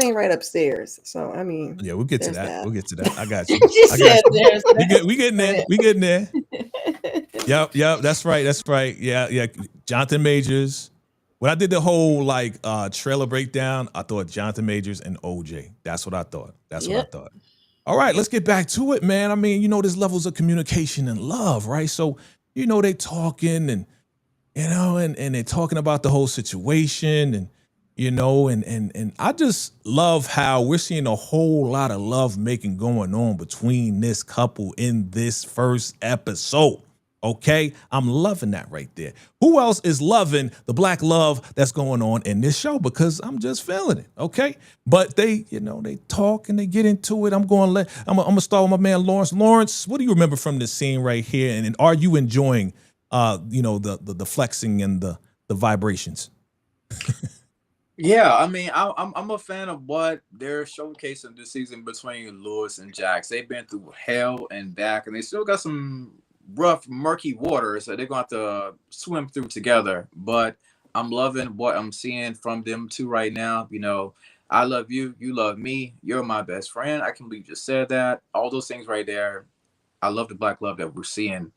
ain't right upstairs. So I mean, yeah, we'll get to that. We'll get to that. I got you. She said there's that. We getting there. Yep. That's right. Yeah. Jonathan Majors. When I did the whole trailer breakdown, I thought Jonathan Majors and OJ. That's what I thought. What I thought. All right, let's get back to it, man. I mean, there's levels of communication and love, right? So you know, they talking and, you know, and they're talking about the whole situation and, you know, and I just love how we're seeing a whole lot of love making going on between this couple in this first episode. Okay, I'm loving that right there. Who else is loving the black love that's going on in this show? Because I'm just feeling it. Okay, but they, you know, they talk and they get into it. I'm gonna start with my man Lawrence. Lawrence, what do you remember from this scene right here? And are you enjoying, you know, the flexing and the vibrations? Yeah, I mean, I'm a fan of what they're showcasing this season between Lewis and Jax. They've been through hell and back, and they still got some rough, murky waters that they're going to have to swim through together. But I'm loving what I'm seeing from them two right now. You know, I love you, you love me, you're my best friend. I can't believe you just said that. All those things right there. I love the black love that we're seeing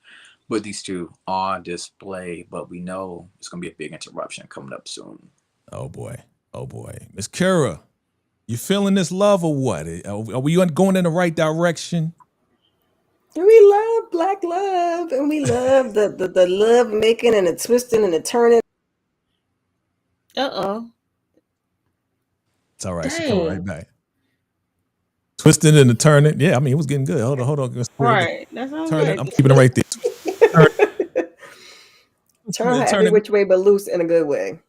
with these two on display, but we know it's going to be a big interruption coming up soon. Oh boy. Oh boy. Miss Kara, you feeling this love or what? Are we going in the right direction? We love black love, and we love the love making and the twisting and the turning. Uh-oh. It's all right. She come right back. Twisting and the turning. Yeah, I mean, it was getting good. Hold on. Right. That's all turning. I'm keeping it right there. Turn her every which way but loose in a good way.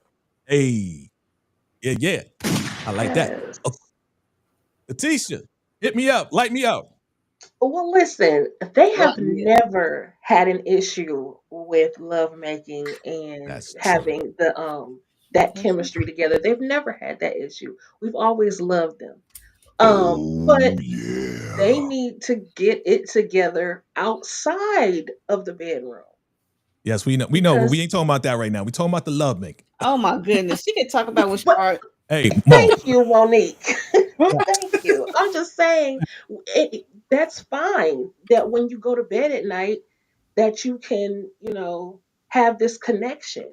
Hey. Yeah. I like that. Okay. Letitia, hit me up. Light me out. Well, listen, they have never had an issue with lovemaking and having the that chemistry together. They've never had that issue. We've always loved them. But they need to get it together outside of the bedroom. Yes, we know, but we ain't talking about that right now. We talking about the lovemaking. Oh my goodness, she can talk about which part. Hey, thank you, Monique. Thank you. I'm just saying, that's fine. That when you go to bed at night, that you can, you know, have this connection.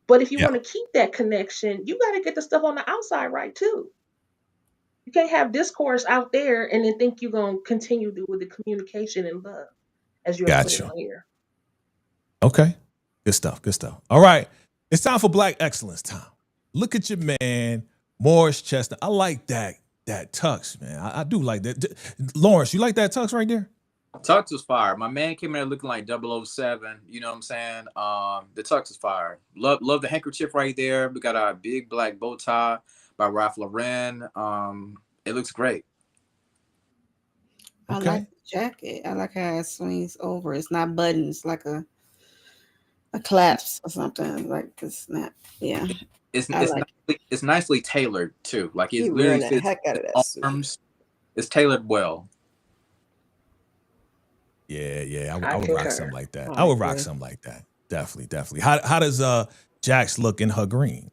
But if you want to keep that connection, you got to get the stuff on the outside right too. You can't have discourse out there and then think you're going to continue with the communication and love as you're putting on here. Okay. Good stuff. All right. It's time for Black Excellence time. Look at your man, Morris Chestnut. I like that tux, man. I do like that. Lawrence, you like that tux right there? Tux was fire. My man came in there looking like 007. You know what I'm saying? The tux is fire. Love the handkerchief right there. We got a big black bow tie by Ralph Lauren. It looks great. I like the jacket. I like how it swings over. It's not buttons, like a clasp or something. Like it's not. Yeah. It's nicely tailored too. Like it really fits the heck out of that arms. It's tailored well. Yeah. I would rock something like that. I would rock something like that. Definitely. How does Jax look in her green?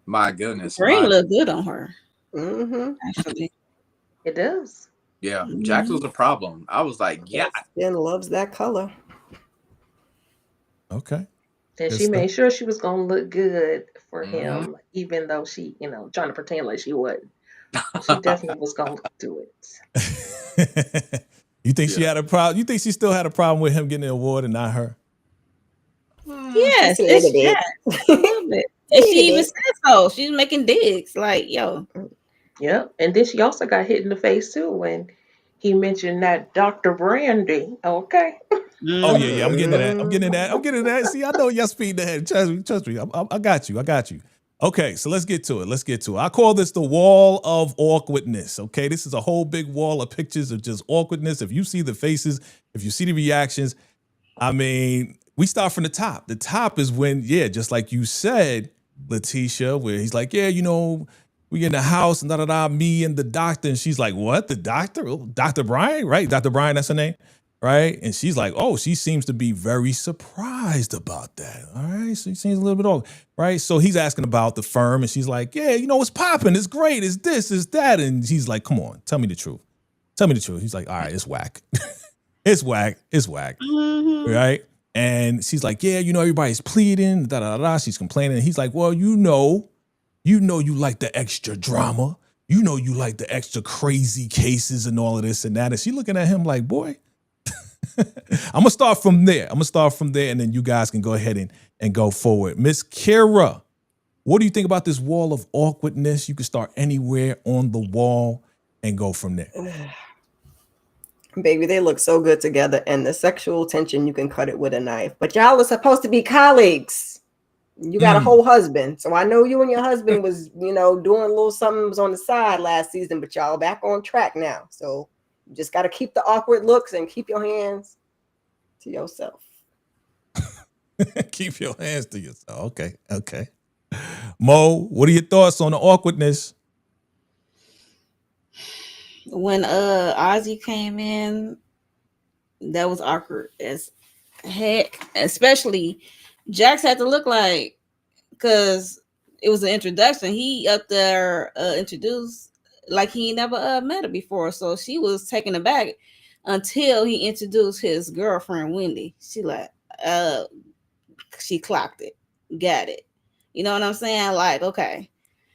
My goodness, green look good on her. Mm-hmm. Actually, it does. Yeah, Jax was a problem. I was like, yeah. Skin loves that color. Okay. And she made sure she was gonna look good for him, even though she, you know, trying to pretend like she wasn't. She definitely was gonna do it. You think she had a problem? You think she still had a problem with him getting the award and not her? Yes, it's a little bit. And she even said so. She's making digs, like, yo. Yep. And then she also got hit in the face too when he mentioned that Dr. Brandy. Okay. Oh yeah. I'm getting to that. See, I know y'all speed ahead. Trust me. I got you. Okay, so let's get to it. I call this the wall of awkwardness. Okay, this is a whole big wall of pictures of just awkwardness. If you see the faces, if you see the reactions, I mean, we start from the top. The top is when, just like you said, Letitia, where he's like, you know, we in the house and me and the doctor. And she's like, what? The doctor? Oh, Dr. Brian, right? Dr. Brian, that's her name, right? And she's like, oh, she seems to be very surprised about that. All right, so she seems a little bit off, right? So he's asking about the firm and she's like, you know, it's popping. It's great. It's this, it's that. And he's like, come on, tell me the truth. He's like, all right, it's whack. It's whack. Mm-hmm. Right? And she's like, you know, everybody's pleading, She's complaining. And he's like, well, you know you like the extra drama. You know you like the extra crazy cases and all of this and that. And she looking at him like, boy, I'm gonna start from there. And then you guys can go ahead and go forward. Miss Kira, what do you think about this wall of awkwardness? You can start anywhere on the wall and go from there. Baby, they look so good together, and the sexual tension, you can cut it with a knife. But y'all are supposed to be colleagues. You got a whole husband. So I know you and your husband was, doing a little something on the side last season, but y'all back on track now. So you just got to keep the awkward looks and keep your hands to yourself. Keep your hands to yourself. Okay. Mo, what are your thoughts on the awkwardness? When Ozzy came in, that was awkward as heck. Especially Jax had to look like, because it was an introduction. He up there introduced like he never met her before, so she was taken aback until he introduced his girlfriend Wendy. She she clocked it, got it. You know what I'm saying? Like, okay.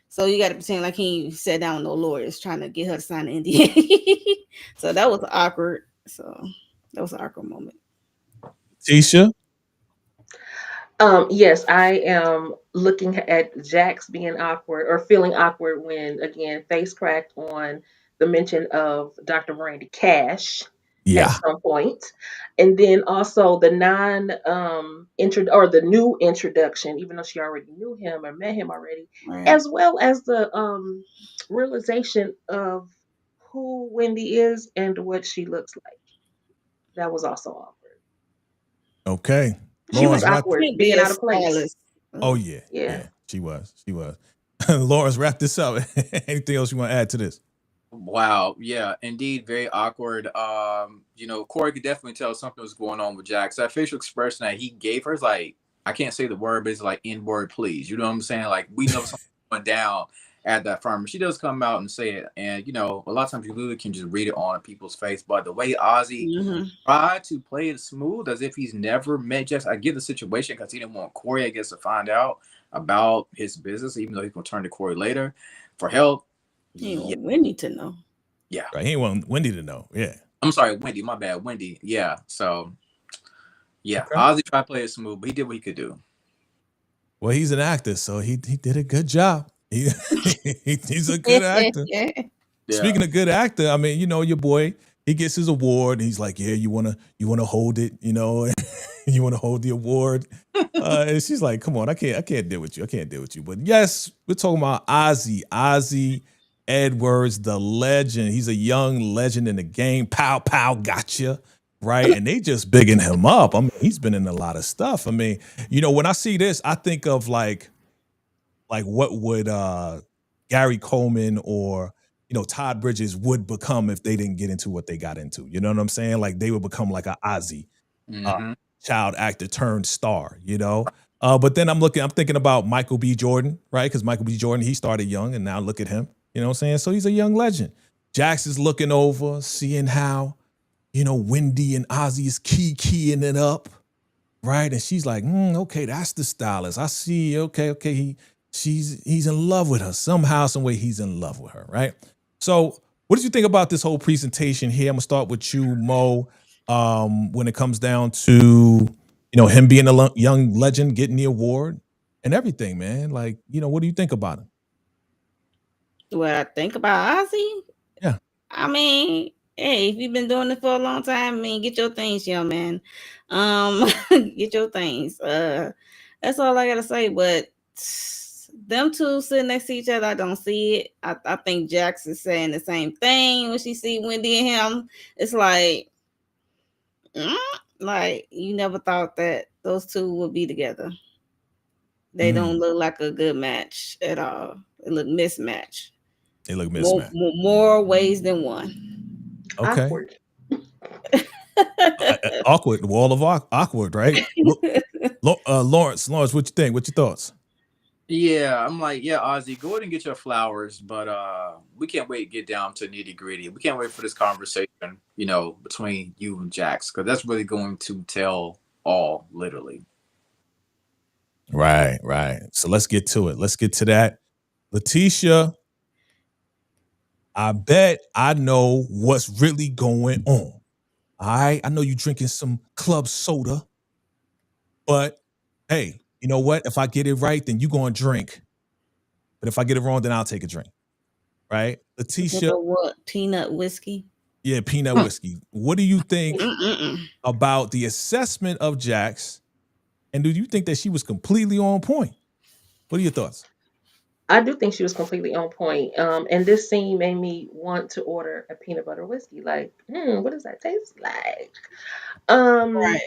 So you got to pretend like he sat down with no lawyers trying to get her to sign the NDA. So that was awkward. So that was an awkward moment. Tisha? Yes, I am looking at Jax being awkward or feeling awkward when, again, face cracked on the mention of Dr. Brandy Cash at some point. And then also the the new introduction, even though she already knew him or met him already, Right. as well as the realization of who Wendy is and what she looks like. That was also awkward. Okay. She was Lawrence, awkward being out of place. Flawless. Oh yeah. She was. Lawrence, wrap this up. Anything else you want to add to this? Wow. Yeah, indeed. Very awkward. Corey could definitely tell something was going on with Jax. That facial expression that he gave her is like, I can't say the word, but it's like N-word, please. You know what I'm saying? Like, we know something went down at that farm. She does come out and say it. And, a lot of times you literally can just read it on people's face. But the way Ozzy tried to play it smooth as if he's never met Jax, I get the situation because he didn't want Corey, I guess, to find out about his business, even though he's going to turn to Corey later for help. He want Wendy to know. Yeah. Right. He want Wendy to know. Yeah. I'm sorry, Wendy. My bad. Wendy. Yeah. So, yeah. Okay. Ozzy tried to play it smooth, but he did what he could do. Well, he's an actor, so he did a good job. He's a good actor. Yeah. Speaking of good actor, I mean, your boy, he gets his award, and he's like, yeah, you wanna hold it, you want to hold the award. And she's like, come on, I can't deal with you. But yes, we're talking about Ozzy Edwards, the legend. He's a young legend in the game. Pow, pow, gotcha. Right. And they just bigging him up. I mean, he's been in a lot of stuff. I mean, when I see this, I think of like what would Gary Coleman or Todd Bridges would become if they didn't get into what they got into. You know what I'm saying? Like they would become like an Ozzy child actor turned star, But then I'm thinking about Michael B. Jordan, right? Because Michael B. Jordan, he started young, and now look at him. You know what I'm saying? So he's a young legend. Jax is looking over, seeing how, Wendy and Ozzy is keying it up, right? And she's like, okay, that's the stylist. I see. Okay. He's in love with her. Somehow, some way he's in love with her, right? So what did you think about this whole presentation here? I'm gonna start with you, Mo. When it comes down to, him being a young legend, getting the award and everything, man. Like, what do you think about him? What I think about Ozzy? Yeah. I mean, hey, if you've been doing it for a long time, get your things, young man. Get your things. That's all I gotta say. But them two sitting next to each other, I don't see it. I think Jax is saying the same thing when she see Wendy and him. It's like you never thought that those two would be together. They don't look like a good match at all. They look mismatched. They look mismatched. More ways than one. Okay. Awkward. The wall of awkward, right? Lawrence, what you think? What's your thoughts? Yeah, I'm like, Ozzy, go ahead and get your flowers, but we can't wait to get down to nitty gritty. We can't wait for this conversation, between you and Jax, because that's really going to tell all, literally. Right. So let's get to it. Let's get to that. Letitia, I bet I know what's really going on. All right, I know you drinking some club soda, but hey, you know what? If I get it right, then you gonna drink. But if I get it wrong, then I'll take a drink. Right? Sip Letitia, of what? Peanut whiskey. yeah, peanut whiskey. What do you think Mm-mm-mm. about the assessment of Jax? And do you think that she was completely on point? What are your thoughts? I do think she was completely on point. And this scene made me want to order a peanut butter whiskey. Like, what does that taste like? Um, Right.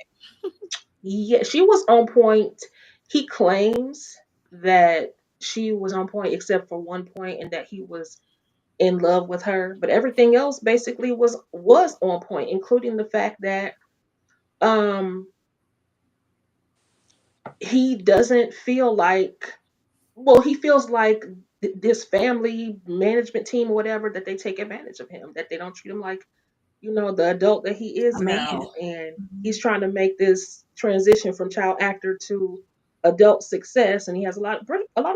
yeah, she was on point. He claims that she was on point except for one point and that he was in love with her, but everything else basically was on point, including the fact that um he doesn't feel like well, he feels like this family management team or whatever that they take advantage of him, that they don't treat him like the adult that he A is man. now, and he's Mhm. trying to make this transition from child actor to adult success, and he has a lot of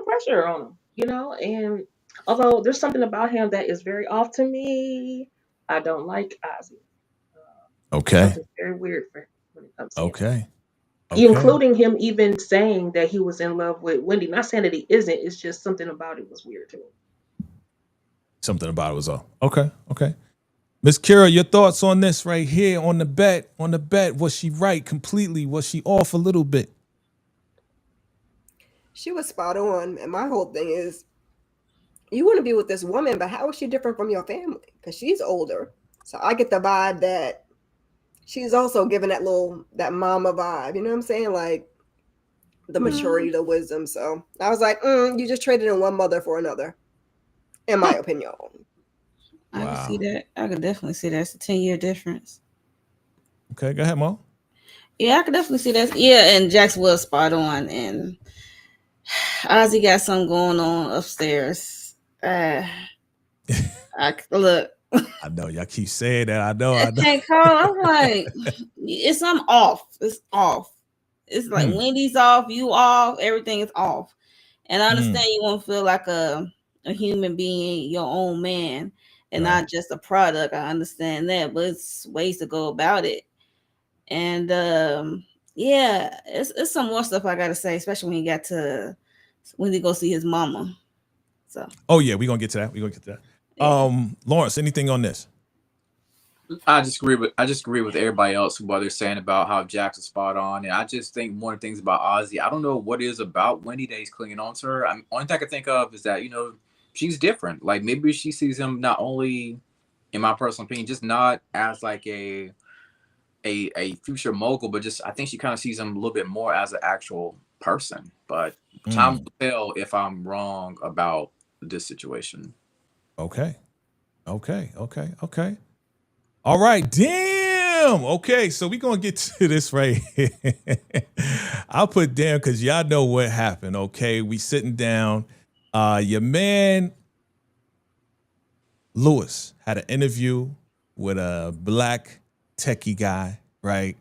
pressure on him, and although there's something about him that is very off to me, I don't like Ozzy. Okay. Something very weird for when it comes to him, Okay. Okay. including him even saying that he was in love with Wendy. Not saying that he isn't, it's just something about it was weird to me. Something about it was off. Okay. Okay. Miss Kira, your thoughts on this right here on the bet? On the bet, was she right completely? Was she off a little bit? She was spot on. And my whole thing is, you want to be with this woman, but how is she different from your family? Because she's older. So I get the vibe that she's also giving that mama vibe. You know what I'm saying? Like the maturity, the wisdom. So I was like, you just traded in one mother for another, in my opinion. I can see Wow. that. I could definitely see that's a 10-year difference. Okay, go ahead, Mo. Yeah, I could definitely see that. Yeah, and Jax was spot on, and Ozzy got something going on upstairs. Look. I know y'all keep saying that. I know. I I know. can't call. I'm like, it's something off. It's off. It's like Mm, Wendy's off, you off, everything is off. And I understand mm, you want to feel like a human being, your own man, and right. not just a product. I understand that, but it's ways to go about it. And yeah, it's some more stuff I gotta say, especially when he go see his mama. So Oh yeah, we're gonna get to that. We're gonna get to that. yeah. Lawrence, anything on this? I just agree with everybody else what they're saying about how Jax is spot on, and I just think one of the things about Ozzy, I don't know what it is about Wendy that he's clinging on to her. Only thing I can think of is that she's different. Like maybe she sees him not only, in my personal opinion, just not as like a future mogul, but just I think she kind of sees him a little bit more as an actual person. But time Mm, will tell if I'm wrong about this situation. okay. Okay. Okay. Okay. All right. Damn. Okay. So we're gonna get to this right here. I'll put damn because y'all know what happened. Okay. We sitting down. Your man Lewis had an interview with a black techie guy, right?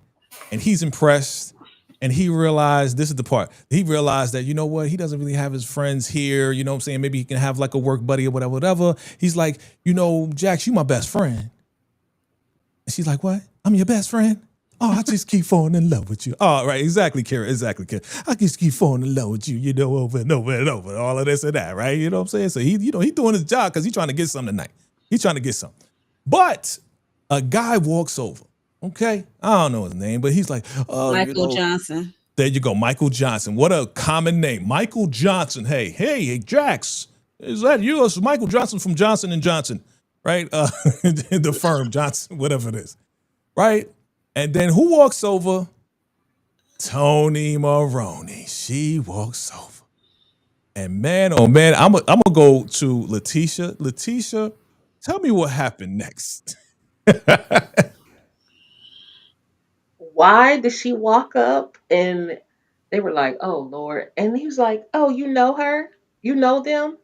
And he's impressed. And he realized this is the part. He realized that, you know what, he doesn't really have his friends here. You know what I'm saying? Maybe he can have like a work buddy or whatever, whatever. He's like, Jax, you my best friend. And she's like, what? I'm your best friend? Oh, I just keep falling in love with you. Oh, right. Exactly, Kara. Exactly, Kara. I just keep falling in love with you, over and over and over. All of this and that, right? You know what I'm saying? So he doing his job because he's trying to get something tonight. He's trying to get something. But a guy walks over. Okay. I don't know his name, but he's like, oh, Michael Johnson. There you go. Michael Johnson. What a common name. Michael Johnson. Hey, Jax. Is that you? It's Michael Johnson from Johnson & Johnson, right? The firm, Johnson, whatever it is, right? And then who walks over? Tony Maroney. She walks over. And man, oh man, I'm gonna go to Letitia. Letitia, tell me what happened next. Why did she walk up and they were like, oh Lord. And he was like, oh, you know her? You know them?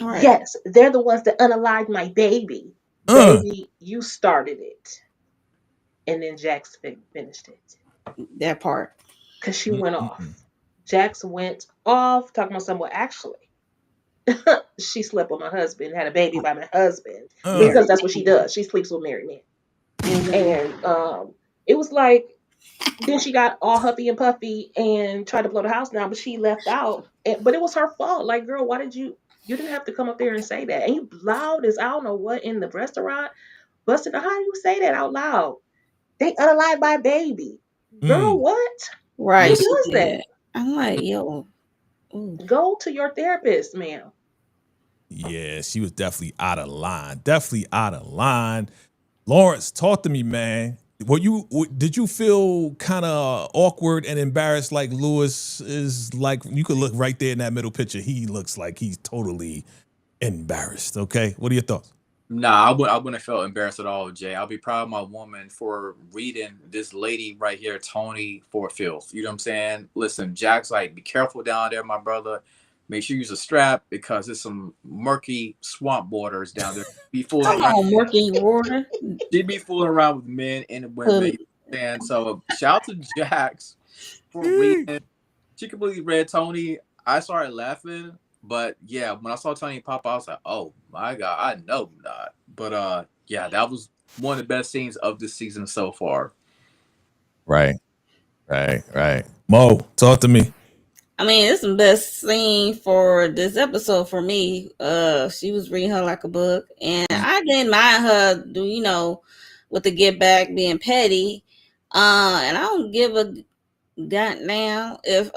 All right. Yes, they're the ones that unalived my baby. Baby, you started it. And then Jax finished it. That part. Because she went off. Jax went off talking about someone actually. She slept with my husband, had a baby by my husband. Because that's what she does. She sleeps with married men. And it was like, then she got all huffy and puffy and tried to blow the house down, but she left out. But it was her fault. Like, girl, why did you didn't have to come up there and say that. And you loud as I don't know what in the restaurant. Busted, how do you say that out loud? They unalive my baby. Girl, what? Right. Who She does that? did. I'm like, yo. Ooh. Go to your therapist, ma'am. Yeah, she was definitely out of line. Definitely out of line. Lawrence, talk to me, man. Did you feel kind of awkward and embarrassed like Lewis is like, you could look right there in that middle picture. He looks like he's totally embarrassed. Okay. What are your thoughts? Nah, I wouldn't have felt embarrassed at all, Jay. I'll be proud of my woman for reading this lady right here, Tony, for filth. You know what I'm saying? Listen, Jack's like, be careful down there, my brother. Make sure you use a strap because there's some murky swamp waters down there. Be fooling Come around. on, murky water. She'd be fooling around with men and women. You know what I'm saying? So shout out to Jax for reading. She completely read Tony. I started laughing. But yeah, when I saw Tony pop, I was like, "Oh my god, I know not." But yeah, that was one of the best scenes of this season so far. Right. Mo, talk to me. I mean, it's the best scene for this episode for me. She was reading her like a book, and I didn't mind her, with the get back being petty. And I don't give a goddamn if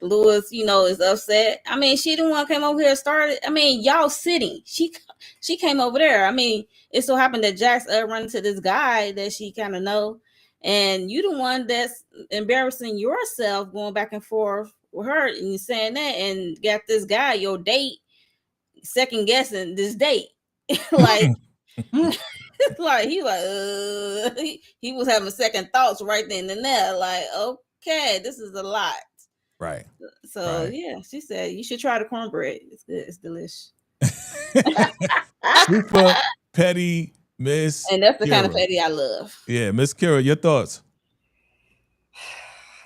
Lewis, is upset. I mean, she the one came over here and started. I mean, y'all sitting. She came over there. I mean, it so happened that Jax run into this guy that she kind of know, and you the one that's embarrassing yourself going back and forth with her and you saying that, and got this guy your date second guessing this date, like. Like he was having second thoughts right then and there. Like, okay, this is a lot. Right. So yeah, she said you should try the cornbread. It's good. It's delicious. Super petty Miss. And that's the Kira. kind of petty I love. Yeah, Miss Kira, your thoughts?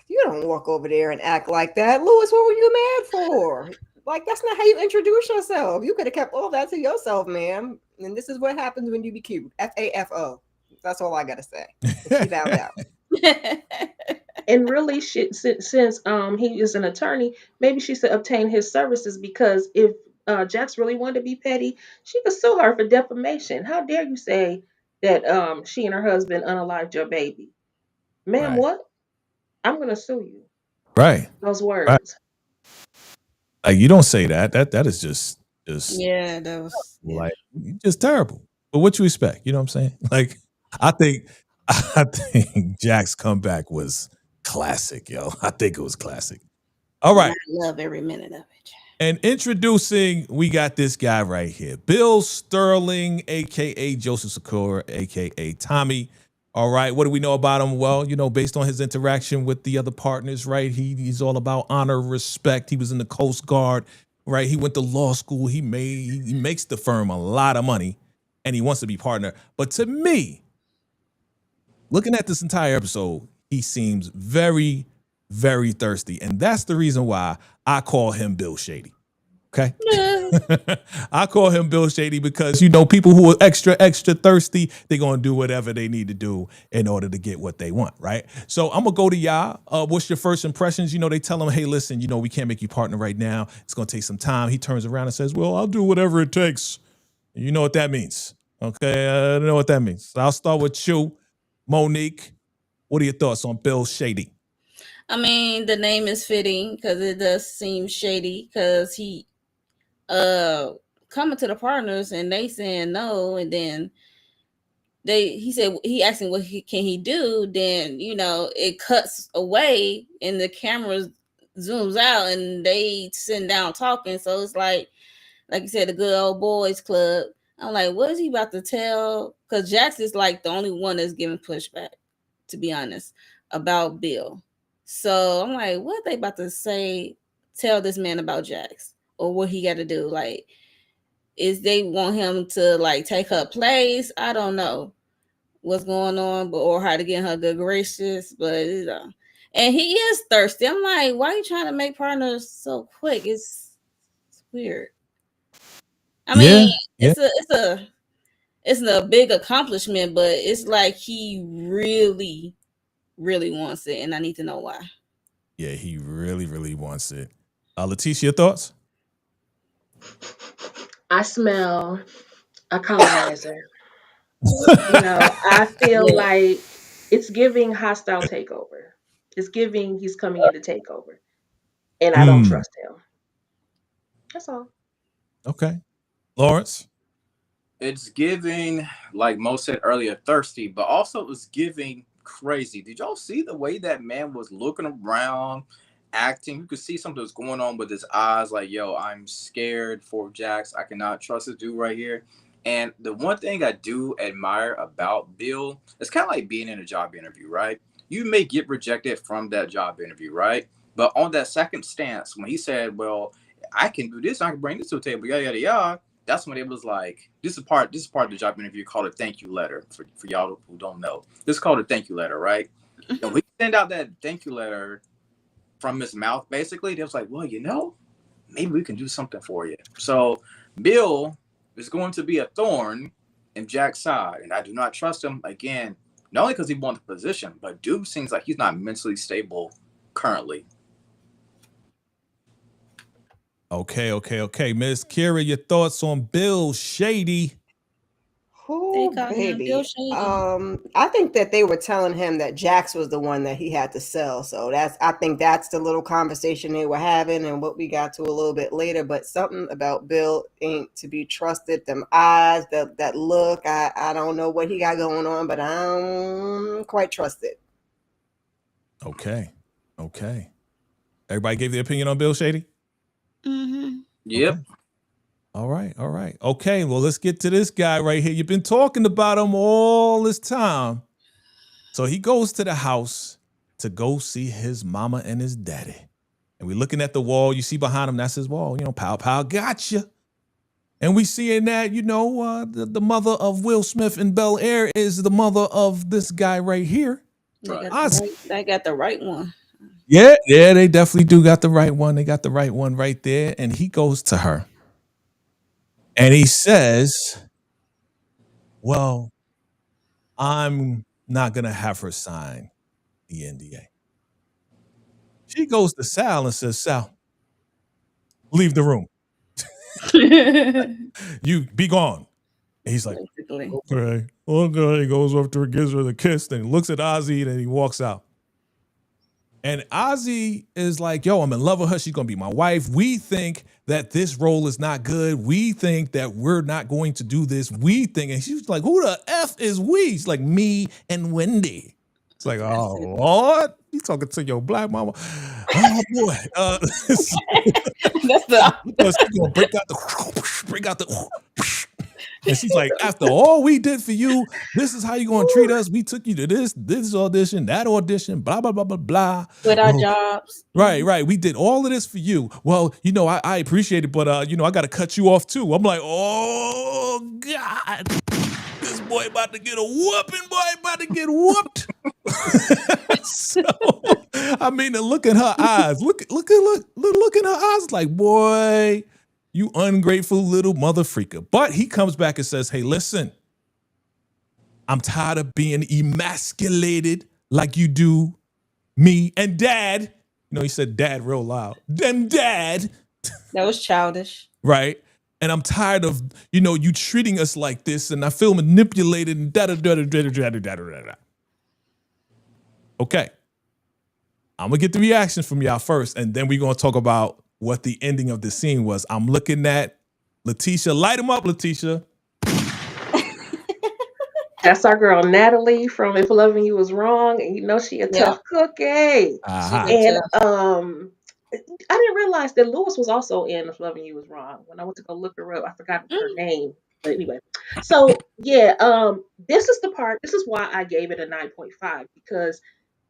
You don't walk over there and act like that. Lewis, what were you mad for? Like, that's not how you introduce yourself. You could have kept all that to yourself, ma'am. And this is what happens when you be cute. FAFO. That's all I got to say. She found out. And really, since he is an attorney, maybe she should obtain his services, because if Jax really wanted to be petty, she could sue her for defamation. How dare you say that she and her husband unalived your baby? Ma'am, Right. what? I'm going to sue you. Right. Those words. Right. Like, you don't say that. That is just yeah, that was like just terrible. But what you expect? You know what I'm saying? Like, I think Jack's comeback was classic, yo. I think it was classic. All right. I love every minute of it. And introducing, we got this guy right here, Bill Sterling, aka Joseph Sikora, aka Tommy. All right, what do we know about him? Well, based on his interaction with the other partners, right? He's all about honor, respect. He was in the Coast Guard, right? He went to law school. He makes the firm a lot of money, and he wants to be partner. But to me, looking at this entire episode, he seems very, very thirsty, and that's the reason why I call him Bill Shady. Okay. I call him Bill Shady because, people who are extra, extra thirsty, they're going to do whatever they need to do in order to get what they want. Right. So I'm going to go to y'all. What's your first impressions? They tell him, hey, listen, we can't make you partner right now. It's going to take some time. He turns around and says, well, I'll do whatever it takes. You know what that means. Okay. I know what that means. So I'll start with you, Monique. What are your thoughts on Bill Shady? I mean, the name is fitting because it does seem shady because he coming to the partners and they saying no, and then he said he asking what can he do, then it cuts away and the camera zooms out and they sitting down talking. So it's like you said, the good old boys club. I'm like, what is he about to tell? Because Jax is like the only one that's giving pushback, to be honest, about Bill. So I'm like, what are they about to tell this man about Jax, or what he got to do? Like, is they want him to like take her place? I don't know what's going on, or how to get her good gracious, but and he is thirsty. I'm like, why are you trying to make partners so quick? It's weird. I mean, it's it's a big accomplishment, but it's like he really, really wants it, and I need to know why. Yeah, he really, really wants it. Leticia, your thoughts? I smell a colonizer. I feel Yeah. like it's giving hostile takeover. It's giving he's coming in to take over. And I don't trust him. That's all. Okay. Lawrence? It's giving, like Mo said earlier, thirsty, but also it was giving crazy. Did y'all see the way that man was looking around, acting? You could see something was going on with his eyes, like, yo, I'm scared for Jax. I cannot trust this dude right here. And the one thing I do admire about Bill, it's kind of like being in a job interview, right? You may get rejected from that job interview, right? But on that second stance, when he said, well, I can do this, I can bring this to the table, yada, yada, yada, that's when it was like, this is part of the job interview called a thank you letter for y'all who don't know. This is called a thank you letter, right? And we send out that thank you letter from his mouth, basically. They was like, well, maybe we can do something for you. So Bill is going to be a thorn in Jack's side, and I do not trust him again, not only because he won the position, but dude seems like he's not mentally stable currently. Okay. Miss Kira, your thoughts on Bill Shady? They Oh, call him Bill baby. Shady. I think that they were telling him that Jax was the one that he had to sell. So I think that's the little conversation they were having and what we got to a little bit later. But something about Bill ain't to be trusted. Them eyes, that look, I don't know what he got going on, but I don't quite trust it. Okay. Everybody gave their opinion on Bill Shady? Mm-hmm. Yep. Okay. All right. Okay, well, let's get to this guy right here. You've been talking about him all this time. So he goes to the house to go see his mama and his daddy. And we're looking at the wall. You see behind him, that's his wall. Pow, pow, gotcha. And we seeing that, the mother of Will Smith in Bel Air is the mother of this guy right here. They Ozzy. got the right one. Yeah, they definitely do got the right one. They got the right one right there. And he goes to her. And he says, well, I'm not going to have her sign the NDA. She goes to Sal and says, Sal, leave the room. You be gone. And he's like, Basically. okay. He goes up to her, gives her the kiss, then he looks at Ozzy, and he walks out. And Ozzy is like, yo, I'm in love with her. She's going to be my wife. We think that this role is not good. We think that we're not going to do this. We think, and she's like, who the F is we? She's like, me and Wendy. It's like, oh, Lord. You talking to your black mama? Oh, boy. That's the She's going to break out the, and she's like, after all we did for you, this is how you're going to treat us. We took you to this audition, that audition, blah, blah, blah, blah, blah. with our jobs. Right. We did all of this for you. Well, I appreciate it, but, I got to cut you off too. I'm like, oh, God. This boy about to get a whooping. Boy about to get whooped. So, I mean, look at her eyes. Look in her eyes like, boy, you ungrateful little mother freaker. But he comes back and says, hey, listen, I'm tired of being emasculated like you do me and Dad. He said dad real loud. Them dad. That was childish. Right. And I'm tired of, you treating us like this, and I feel manipulated and da-da-da-da-da-da-da-da-da-da. Okay. I'm going to get the reaction from y'all first, and then we're going to talk about what the ending of the scene was. I'm looking at Leticia. Light him up, Leticia. That's our girl Natalie from If Loving You Was Wrong, and she a tough cookie. Uh-huh. And I didn't realize that Lewis was also in If Loving You Was Wrong. When I went to go look her up, I forgot her name. But anyway, so yeah, this is why I gave it a 9.5, because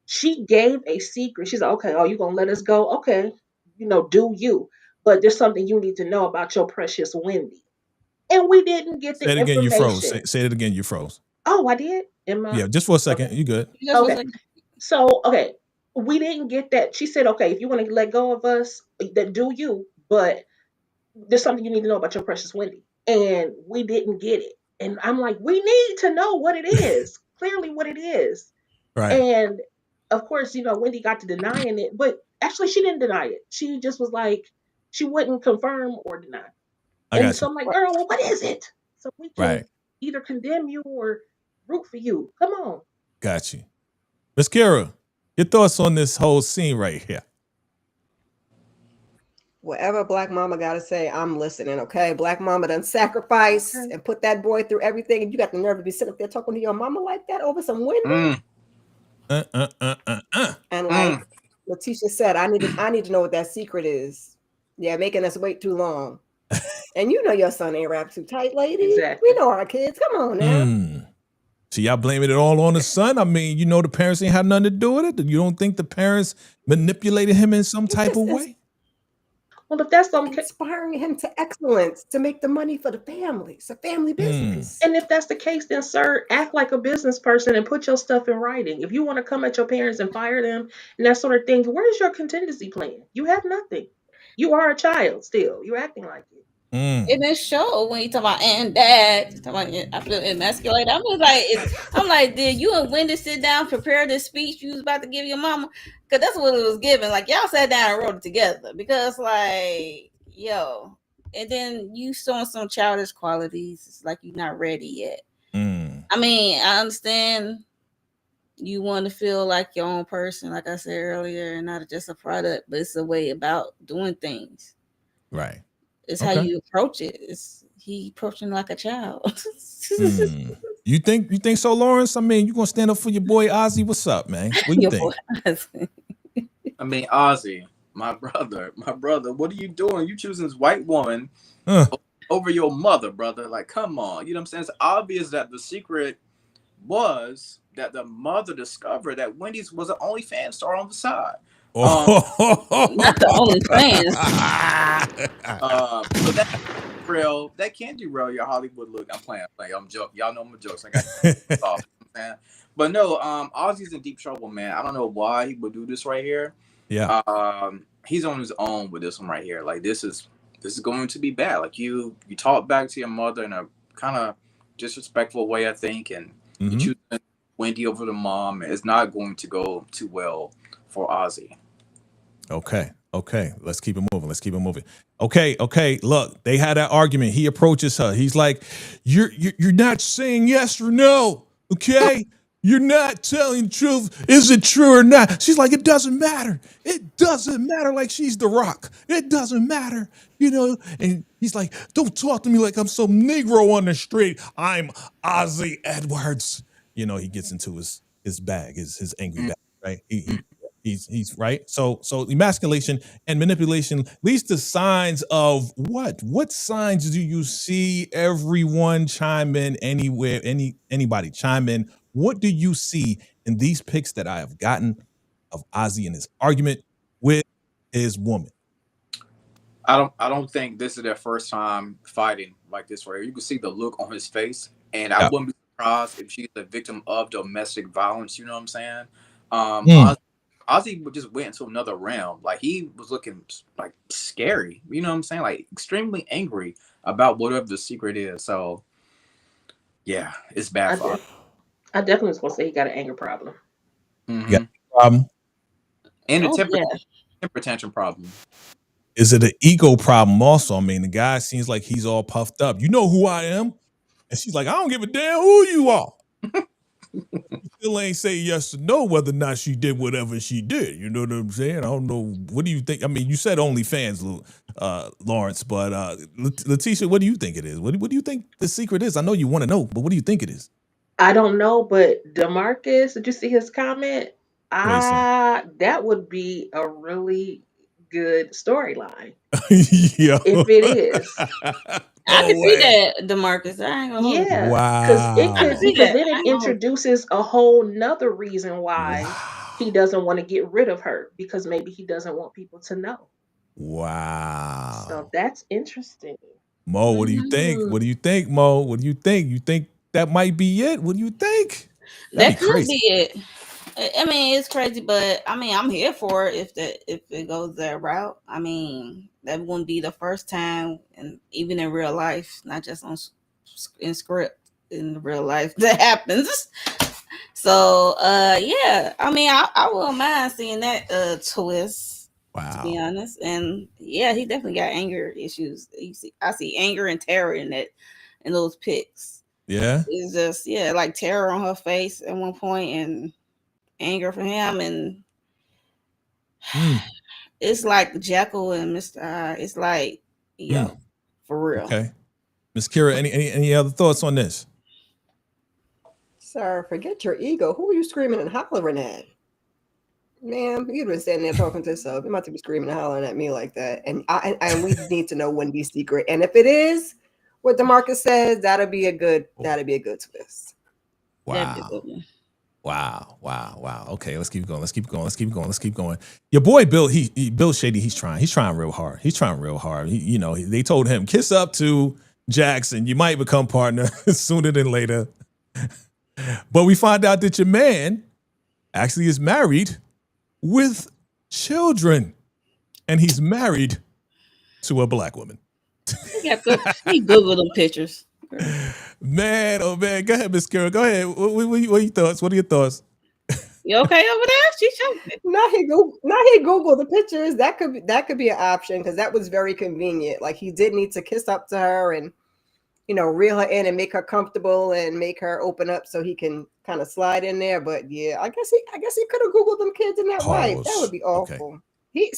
she gave a secret. She's like, okay, you gonna let us go? Okay, do you? But there's something you need to know about your precious Wendy. And we didn't get the Say it again, you information. froze. Say it again, you froze. Oh, I did? Yeah, just for a second. Okay. You good. Okay. So, we didn't get that. She said, okay, if you want to let go of us, then do you. But there's something you need to know about your precious Wendy. And we didn't get it. And I'm like, we need to know what it is. Clearly what it is. Right. And of course, Wendy got to denying it, but actually she didn't deny it. She just was like, she wouldn't confirm or deny. I And got so you. I'm like, girl, well, what is it? So we can Right. either condemn you or root for you. Come on. Got you. Miss Kira, your thoughts on this whole scene right here? Whatever Black Mama got to say, I'm listening, okay? Black Mama done sacrifice and put that boy through everything, and you got the nerve to be sitting up there talking to your mama like that over some Wendy? And like Letitia said, I need to know what that secret is. Yeah, making us wait too long. And you know your son ain't wrapped too tight, lady. Exactly. We know our kids. Come on now. So y'all blaming it all on the son? I mean, the parents ain't had nothing to do with it? You don't think the parents manipulated him in some type of way? Well, if that's inspiring him to excellence, to make the money for the family. It's a family business. And if that's the case, then sir, act like a business person and put your stuff in writing. If you want to come at your parents and fire them and that sort of thing, where's your contingency plan? You have nothing. You are a child still. You're acting like it. In this show, when you talk about and dad, I feel emasculated. I'm like, did you and Wendy sit down, prepare this speech you was about to give your mama? Because that's what it was given. Like, y'all sat down and wrote it together. Because, like, yo, and then you showing some childish qualities. It's like you're not ready yet. I mean, I understand you want to feel like your own person, like I said earlier, and not just a product, but it's a way about doing things. Right. It's how you approach it. He approaching like a child. You think so, Lawrence? I mean, you gonna stand up for your boy Ozzy? What's up, man? What do you think? I mean, Ozzy, my brother, what are you doing? You choosing this white woman over your mother, brother. Like, come on. You know what I'm saying? It's obvious that the secret was that the mother discovered that Wendy's was an OnlyFans star on the side. Not the OnlyFans. So that can derail your Hollywood look. I'm playing. I'm joking. Y'all know my jokes. I got off, man. But no, Ozzy's in deep trouble, man. I don't know why he would do this right here. Yeah. He's on his own with this one right here. Like, this is going to be bad. Like, you talk back to your mother in a kind of disrespectful way, I think, and you choose Wendy over the mom. It's not going to go too well for Ozzy. Okay. Let's keep it moving. Okay. Look, they had that argument. He approaches her. He's like, "You're not saying yes or no. Okay." You're not telling the truth. Is it true or not? She's like, it doesn't matter. It doesn't matter. Like she's the Rock. It doesn't matter. And he's like, don't talk to me like I'm some Negro on the street. I'm Ozzy Edwards. He gets into his bag, his angry bag, right? He's right. So emasculation and manipulation leads to signs of what? What signs do you see? Everyone chime in anywhere. Anybody chime in. What do you see in these pics that I have gotten of Ozzy and his argument with his woman? I don't think this is their first time fighting like this right here. You can see the look on his face, and I wouldn't be surprised if she's a victim of domestic violence. You know what I'm saying? Ozzy just went into another realm. Like, he was looking like scary. You know what I'm saying? Like, extremely angry about whatever the secret is. So, yeah, it's bad for him. I definitely was going to say he got an anger problem. Got a problem? And a temper tantrum problem. Is it an ego problem also? I mean, the guy seems like he's all puffed up. You know who I am? And she's like, I don't give a damn who you are. Still ain't say yes or no whether or not she did whatever she did. You know what I'm saying? I don't know. What do you think? I mean, you said OnlyFans, Lawrence, but Letitia, what do you think it is? What do you think the secret is? I know you want to know, but what do you think it is? I don't know, but DeMarcus, did you see his comment? That would be a really good storyline. Yeah. If it is. I can see that, DeMarcus. I ain't gonna hold you. Wow. Because then it introduces a whole nother reason why he doesn't want to get rid of her, because maybe he doesn't want people to know. Wow. So that's interesting. Mo, what do you think? What do you think, Mo? What do you think? You think that might be it? What do you think? That could be it. I mean, it's crazy, but I mean, I'm here for it if it goes that route. I mean, that wouldn't be the first time, and even in real life, not just in script. in real life that happens. So yeah, I mean, I wouldn't mind seeing that twist, to be Wow. honest. And yeah, he definitely got anger issues. I see anger and terror in those pics. Yeah. It's just like terror on her face at one point and anger for him, and it's like Jekyll and Mr. Hyde. It's like for real. Okay. Miss Kira, any other thoughts on this? Sir, forget your ego. Who are you screaming and hollering at? Ma'am, you've been standing there talking to yourself. You might be screaming and hollering at me like that. And we need to know Wendy's secret. And if it is what DeMarcus says, that'll be a good twist. Wow. Wow. Okay, let's keep going. Your boy Bill, Bill Shady, he's trying real hard. They told him, kiss up to Jackson. You might become partner sooner than later. But we find out that your man actually is married with children. And he's married to a black woman. He Googled them pictures. Man, oh man. Go ahead, Miss Kira. Go ahead. What are your thoughts? What are your thoughts? You okay over there? She choking. Not he Googled the pictures. That could be an option because that was very convenient. Like he did need to kiss up to her and reel her in and make her comfortable and make her open up so he can kind of slide in there. But yeah, I guess he could have Googled them kids and that wife. That would be awful. Okay.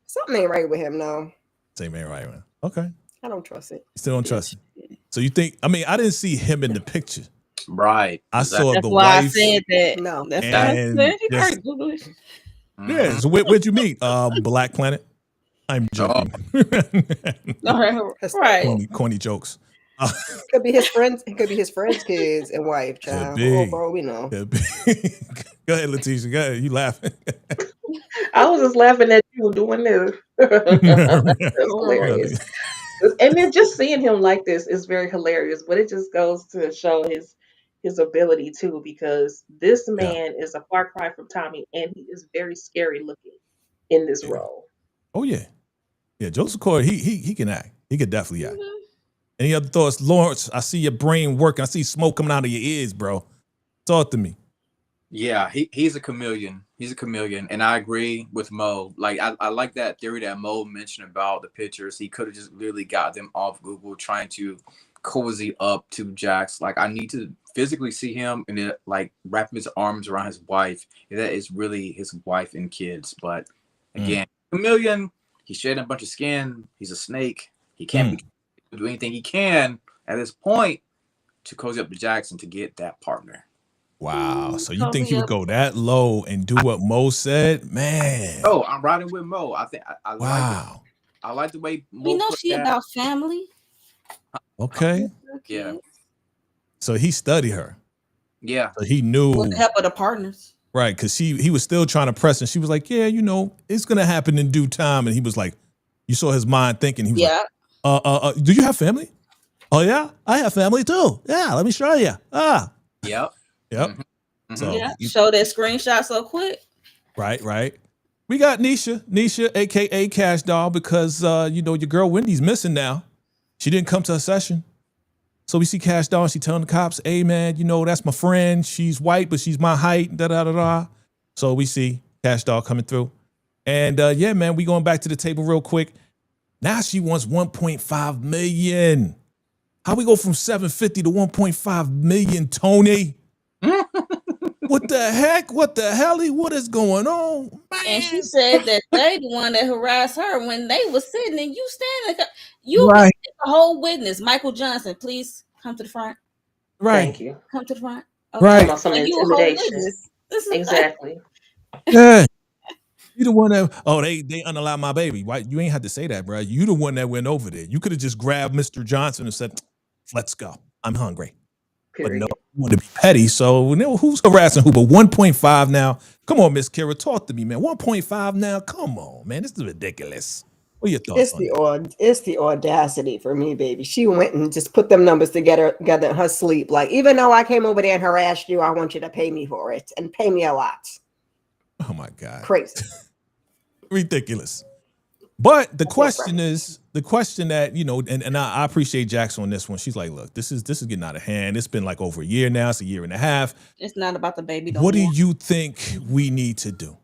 Something ain't right with him now. Same ain't right, man. Okay. I don't trust it. You still don't trust it. So you think? I mean, I didn't see him in the picture. Right. I saw that's the why wife. I said that. No, that's yeah. So where'd you meet? Black Planet. I'm joking. Right. Corny jokes. Could be his friends. It could be his friends' kids and wife, child. Oh, bro, we know. Go ahead, Letitia. Go ahead. You laughing? I was just laughing at you doing this. That's hilarious. And then just seeing him like this is very hilarious. But it just goes to show his ability too, because this man is a far cry from Tommy, and he is very scary looking in this role. Oh yeah. Joseph Corden, he can act. He could definitely act. Any other thoughts, Lawrence? I see your brain working. I see smoke coming out of your ears, bro. Talk to me. Yeah, he's a chameleon. He's a chameleon, and I agree with Mo. Like I like that theory that Mo mentioned about the pictures. He could have just literally got them off Google, trying to cozy up to Jax. Like I need to physically see him and then like wrapping his arms around his wife. And that is really his wife and kids. But again, chameleon. He's shedding a bunch of skin. He's a snake. He can't do anything he can at this point to cozy up to Jackson to get that partner. Wow. So you think he would go that low and do what Mo said? Man. Oh, I'm riding with Mo. I think I wow. I like the way Mo she about family. Okay. Yeah. So he studied her. Yeah. So he knew with the help of the partners. Right, because he was still trying to press, and she was like, "Yeah, it's gonna happen in due time." And he was like, "You saw his mind thinking." He was like, "Do you have family?" "Oh yeah, I have family too. Yeah, let me show you." Yep. Mm-hmm. So show that screenshot so quick. Right. We got Nisha, aka Cash Doll, because your girl Wendy's missing now. She didn't come to her session. So we see Cash Doll, she telling the cops, "Hey man, that's my friend. She's white, but she's my height." Da. So we see Cash Doll coming through. And man, we going back to the table real quick. Now she wants 1.5 million. How we go from 750 to 1.5 million, Tony? What the heck? What the hell? What is going on? Man. And she said that they the one that harassed her when they was sitting and you standing. You right. The whole witness, Michael Johnson, please come to the front. Right. Thank you. Come to the front. Okay. Right. Some intimidation. Exactly. Yeah. You the one that they unalive my baby. Why you ain't had to say that, bro? You the one that went over there. You could have just grabbed Mr. Johnson and said, "Let's go. I'm hungry." Period. But no, you want to be petty. So who's harassing who? But 1.5 now. Come on, Miss Kira, talk to me, man. 1.5 now. Come on, man. This is ridiculous. What are your thoughts on that? It's the audacity for me, baby. She went and just put them numbers together in her sleep. Like, even though I came over there and harassed you, I want you to pay me for it and pay me a lot. Oh my God. Crazy. Ridiculous. But the That's no question problem. is, the question that, you know, and I appreciate Jax on this one. She's like, look, this is getting out of hand. It's been like over a year now. It's a year and a half. It's not about the baby no What do more. you think we need to do?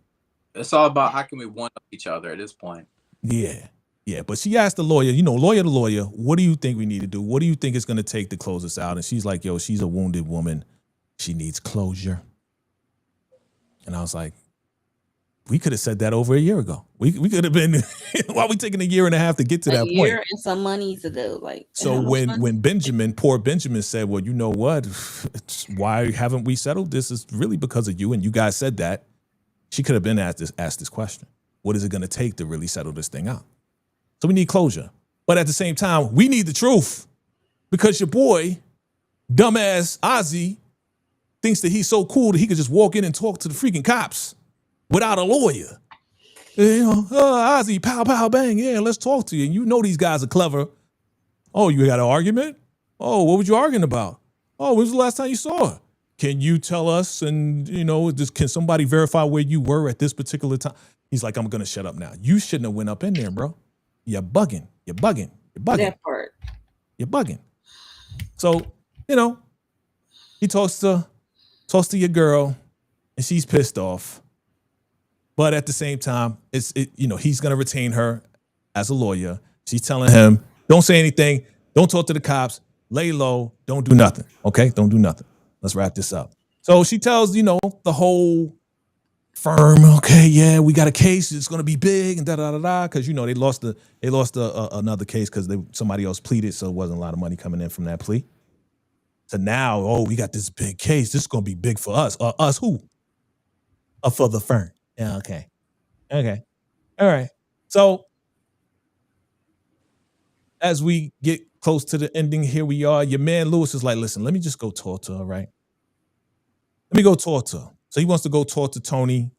It's all about how can we one up each other at this point. Yeah. Yeah. But she asked the lawyer, you know, lawyer to lawyer, what do you think we need to do? What do you think it's going to take to close this out? And she's like, yo, she's a wounded woman. She needs closure. And I was like, we could have said that over a year ago. We could have been, why are we taking a year and a half to get to A that year point? and some money to go. Like, and So how much money? when Benjamin, poor Benjamin said, well, you know what? Why haven't we settled? This is really because of you. And you guys said that. She could have been asked this question. What is it going to take to really settle this thing out? So we need closure. But at the same time, we need the truth. Because your boy, dumbass Ozzy, thinks that he's so cool that he could just walk in and talk to the freaking cops without a lawyer. You know, Ozzy, pow, pow, bang. Yeah, let's talk to you. And you know these guys are clever. Oh, you got an argument? Oh, what was you arguing about? Oh, when was the last time you saw her? Can you tell us? And, you know, can somebody verify where you were at this particular time? He's like, I'm going to shut up now. You shouldn't have went up in there, bro. You're bugging. You're bugging. You're bugging. That part. You're bugging. So, you know, he talks to your girl and she's pissed off. But at the same time, he's going to retain her as a lawyer. She's telling him, don't say anything. Don't talk to the cops. Lay low. Don't do nothing. Okay? Don't do nothing. Let's wrap this up. So she tells, you know, the whole firm, okay, yeah, we got a case. It's going to be big and da-da-da-da. Because, you know, they lost another case because somebody else pleaded, so it wasn't a lot of money coming in from that plea. So now, we got this big case. This is going to be big for us. Us who? For the firm. Yeah, okay. Okay. All right. So as we get close to the ending, here we are. Your man Lewis is like, listen, let me just go talk to her, right? Let me go talk to her. So he wants to go talk to Tony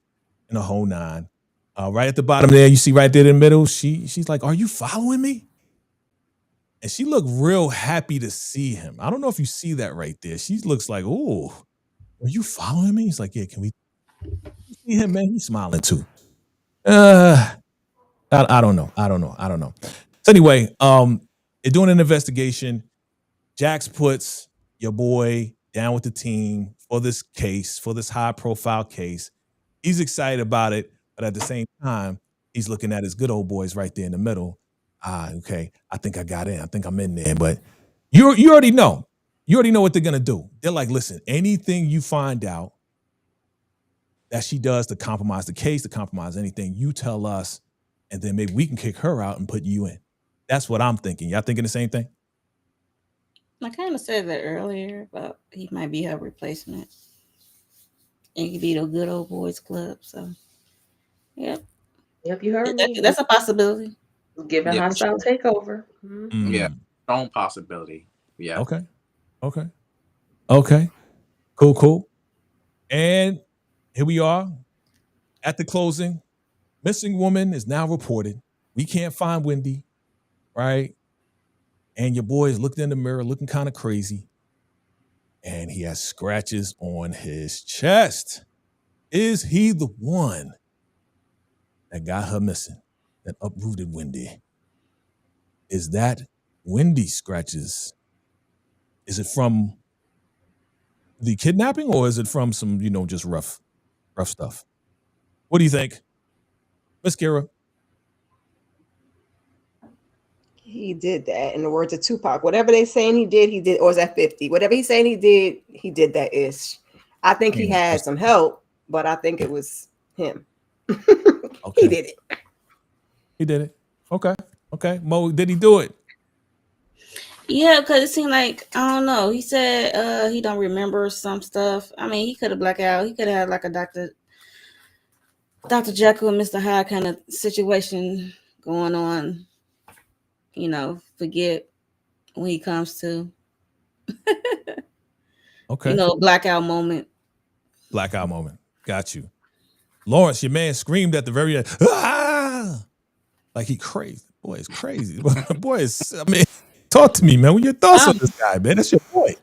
and the whole nine. Right at the bottom there, you see right there in the middle, she's like, are you following me? And she looked real happy to see him. I don't know if you see that right there. She looks like, oh, are you following me? He's like, yeah, can we see him, man? He's smiling too. I don't know. So anyway, they're doing an investigation. Jax puts your boy down with the team for this case, for this high profile case. He's excited about it, but at the same time, he's looking at his good old boys right there in the middle. Okay, I think I got in. I think I'm in there. But you already know. You already know what they're gonna do. They're like, listen, anything you find out that she does to compromise the case, to compromise anything, you tell us, and then maybe we can kick her out and put you in. That's what I'm thinking. Y'all thinking the same thing? I kind of said that earlier, but he might be her replacement. And he could be the good old boys club. So, yep. Yep, you heard me. That's a possibility. Giving Yeah, hostile takeover. Yeah, strong possibility. Yeah. Okay. Cool. And here we are at the closing. Missing woman is now reported. We can't find Wendy, right? And your boy is looking in the mirror, looking kind of crazy. And he has scratches on his chest. Is he the one that got her missing, that uprooted Wendy? Is that Wendy scratches? Is it from the kidnapping or is it from some, just rough stuff? What do you think? Miss Kira? He did that, in the words of Tupac. Whatever they saying he did, or is that 50? Whatever he's saying he did that ish. I think he had some help, but I think it was him. Okay. He did it. He did it. Okay. Mo, did he do it? Yeah, because it seemed like, I don't know. He said he don't remember some stuff. I mean, he could have blacked out. He could have had like a Dr. Jekyll and Mr. Hyde kind of situation going on. Forget when he comes to. Okay. Blackout moment. Blackout moment. Got you. Lawrence, your man screamed at the very end. Ah! Like he crazy. Boy, it's crazy. Talk to me, man. What your thoughts on this guy, man? That's your boy.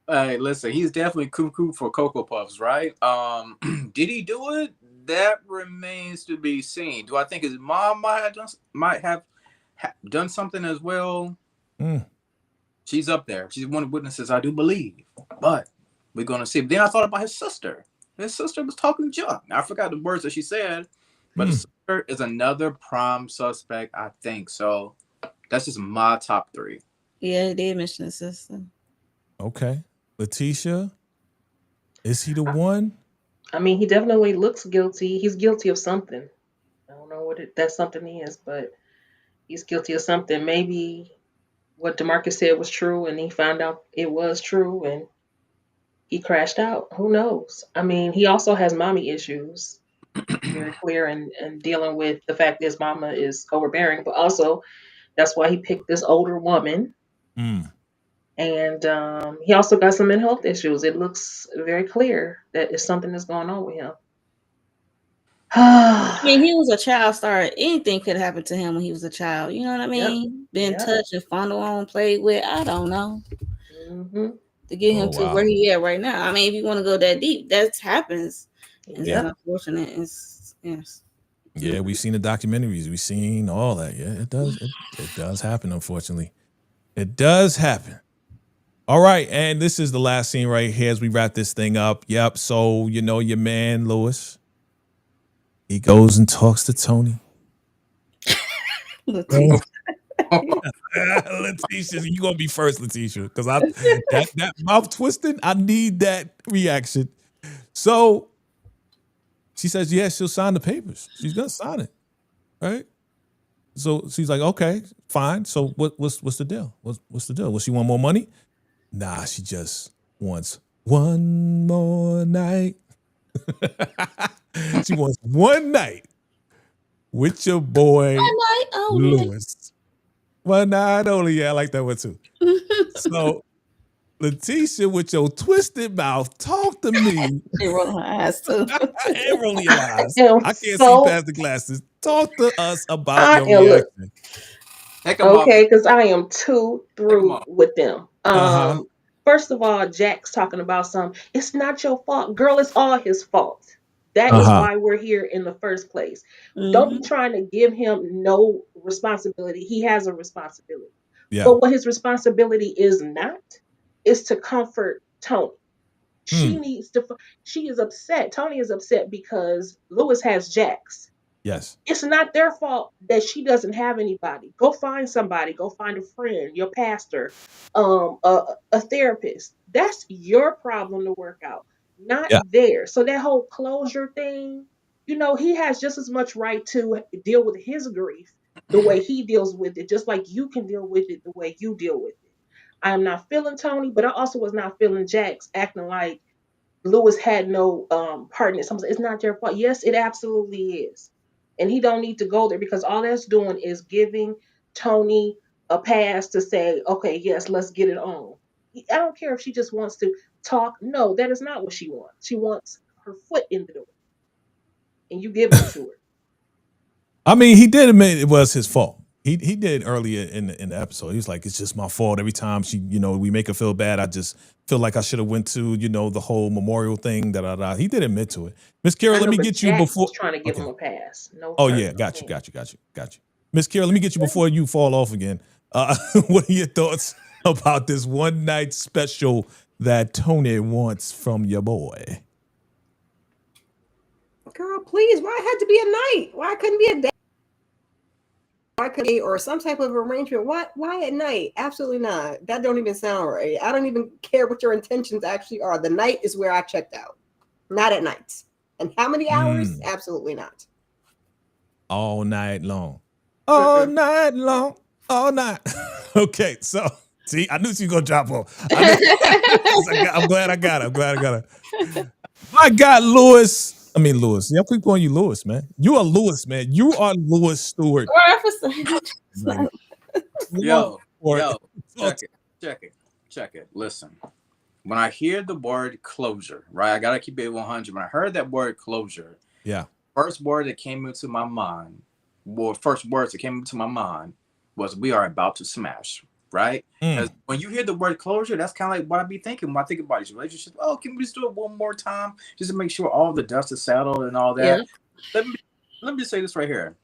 Hey, listen, he's definitely cuckoo for Cocoa Puffs, right? Did he do it? That remains to be seen. Do I think his mom might have done something as well? Mm. She's up there. She's one of the witnesses, I do believe. But we're gonna see. But then I thought about his sister. His sister was talking junk. I forgot the words that she said, but his sister is another prime suspect, I think. So that's just my top 3. Yeah, he did mention his sister. Okay. Letitia, is he the one? I mean, he definitely looks guilty. He's guilty of something. I don't know what that something is, but he's guilty of something. Maybe what DeMarcus said was true, and he found out it was true, and he crashed out. Who knows? I mean, he also has mommy issues. Very clear, and dealing with the fact that his mama is overbearing, but also that's why he picked this older woman. Mm. And he also got some mental health issues. It looks very clear that it's something that's going on with him. I mean, he was a child star. Anything could happen to him when he was a child. You know what I mean? Been touched and fondled on, played with. I don't know. Mm-hmm. To get him to where he at right now. I mean, if you want to go that deep, that happens. It's unfortunate. Yes. Yeah, we've seen the documentaries. We've seen all that. Yeah, it does. It does happen, unfortunately. It does happen. All right, and this is the last scene right here as we wrap this thing up. Yep, so, you know, your man, Lewis, he goes and talks to Tony. Letitia, you gonna be first, Letitia, because that mouth twisting, I need that reaction. So she says, yeah, she'll sign the papers. She's gonna sign it, right? So she's like, okay, fine. So what's the deal? What's the deal? Will she want more money? Nah, she just wants one more night. She wants one night with your boy Lewis. One night only. Yeah, I like that one too. So, Letitia, with your twisted mouth, talk to me. And roll her eyes too. And roll your eyes. I can't see past the glasses. Talk to us about your reaction. Okay, because I am too through with them. First of all, Jack's talking about it's not your fault. Girl, it's all his fault. That is why we're here in the first place. Don't be trying to give him no responsibility. He has a responsibility. Yeah. But what his responsibility is not is to comfort Tony. She is upset. Tony is upset because Lewis has Jax. Yes. It's not their fault that she doesn't have anybody. Go find somebody. Go find a friend, your pastor, a therapist. That's your problem to work out, not theirs. So that whole closure thing, you know, he has just as much right to deal with his grief the way he deals with it, just like you can deal with it the way you deal with it. I am not feeling Tony, but I also was not feeling Jax acting like Lewis had no part in it. It's not their fault. Yes, it absolutely is. And he don't need to go there because all that's doing is giving Tony a pass to say, okay, yes, let's get it on. I don't care if she just wants to talk. No, that is not what she wants. She wants her foot in the door. And you give it to her. I mean, he did admit it was his fault. He did earlier in the episode. He was like, it's just my fault. Every time we make her feel bad, I just feel like I should have went to, the whole memorial thing. He did admit to it. Miss Kira, let me get you before. Was trying to give him a pass. No. Oh yeah, got you. Miss Kira, let me get you before you fall off again. What are your thoughts about this one night special that Tony wants from your boy? Girl, please. Why it had to be a night? Why couldn't be a day? Why could be or some type of arrangement? Why at night? Absolutely not. That don't even sound right. I don't even care what your intentions actually are. The night is where I checked out, not at night. And how many hours? Absolutely not. All night long. All night long. All night. Okay, so see, I knew she was gonna drop off. I'm glad I got her. I got Lewis. Yeah, keep calling you Lewis, man. You are Lewis, man. You are Lewis Stewart. Yo, check it. Listen, when I hear the word closure, right? I gotta keep it 100. When I heard that word closure, first words that came into my mind was we are about to smash. right? Mm. Because when you hear the word closure, that's kind of like what I be thinking when I think about these relationships. Oh, can we just do it one more time just to make sure all the dust is settled and all Yeah. that? Let me let me say this right here.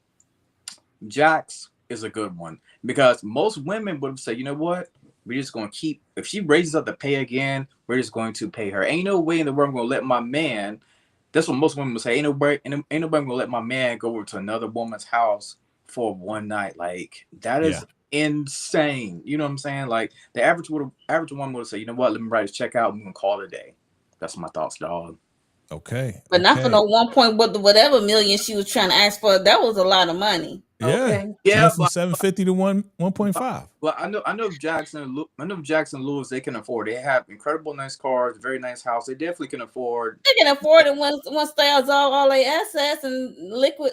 Jax is a good one because most women would say, you know what? We're just going to keep, if she raises up the pay again, we're just going to pay her. Ain't no way in the world I'm going to let my man, that's what most women would say, ain't nobody going to let my man go over to another woman's house for one night. Like, that Yeah. is insane. You know what I'm saying? Like, the average woman would say, you know what? Let me write his check out and we're going to call it a day. That's my thoughts, dog. Okay. But not for Okay. no 1 point whatever million she was trying to ask for. That was a lot of money. Yeah. Okay. She Yeah, went from but 750 to 1.5. I know Jackson Lewis, they can afford. They have incredible nice cars, very nice house. They definitely can afford. They can afford it once they absolve all their assets and liquid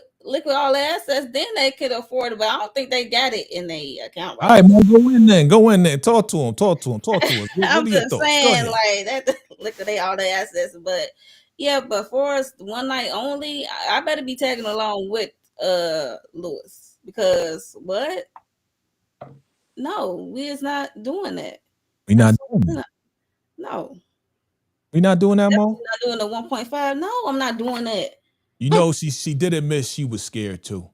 all their assets, then they could afford it. But I don't think they got it in their account All right right, man, go in there. Go in there. Talk to him. Talk to him. Talk to us. What I'm are your just thoughts? Go saying, ahead. like that liquidate all their assets. But yeah, but for us, one night only, I better be tagging along with Lewis because what? No, we is not doing that. We not Absolutely doing not. that. No, We not doing that, Mo. not doing the 1.5. No, I'm not doing that. You know, she did admit she was scared too.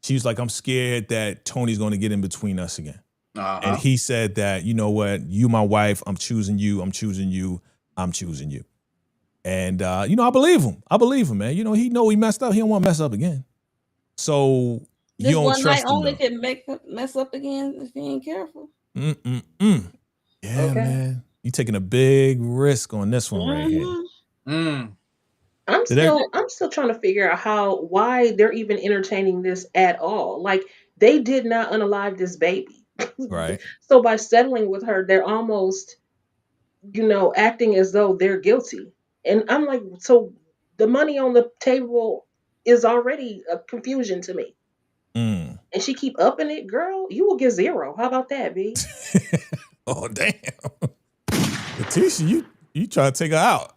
She was like, I'm scared that Tony's going to get in between us again. And he said that, you know what, you my wife, I'm choosing you, I'm choosing you, I'm choosing you. And you know, I believe him, man. You know he messed up. He don't want to mess up again. So you This don't one night trust him only though. can mess up again if you ain't careful. Yeah, Okay. man. You taking a big risk on this one right here. Mhm. I'm Did that- still trying to figure out why they're even entertaining this at all. Like they did not unalive this baby. Right. So by settling with her, they're almost, acting as though they're guilty. And I'm like, so the money on the table is already a confusion to me. Mm. And she keep upping it, girl, you will get zero. How about that, B? Oh damn. Letitia, you try to take her out.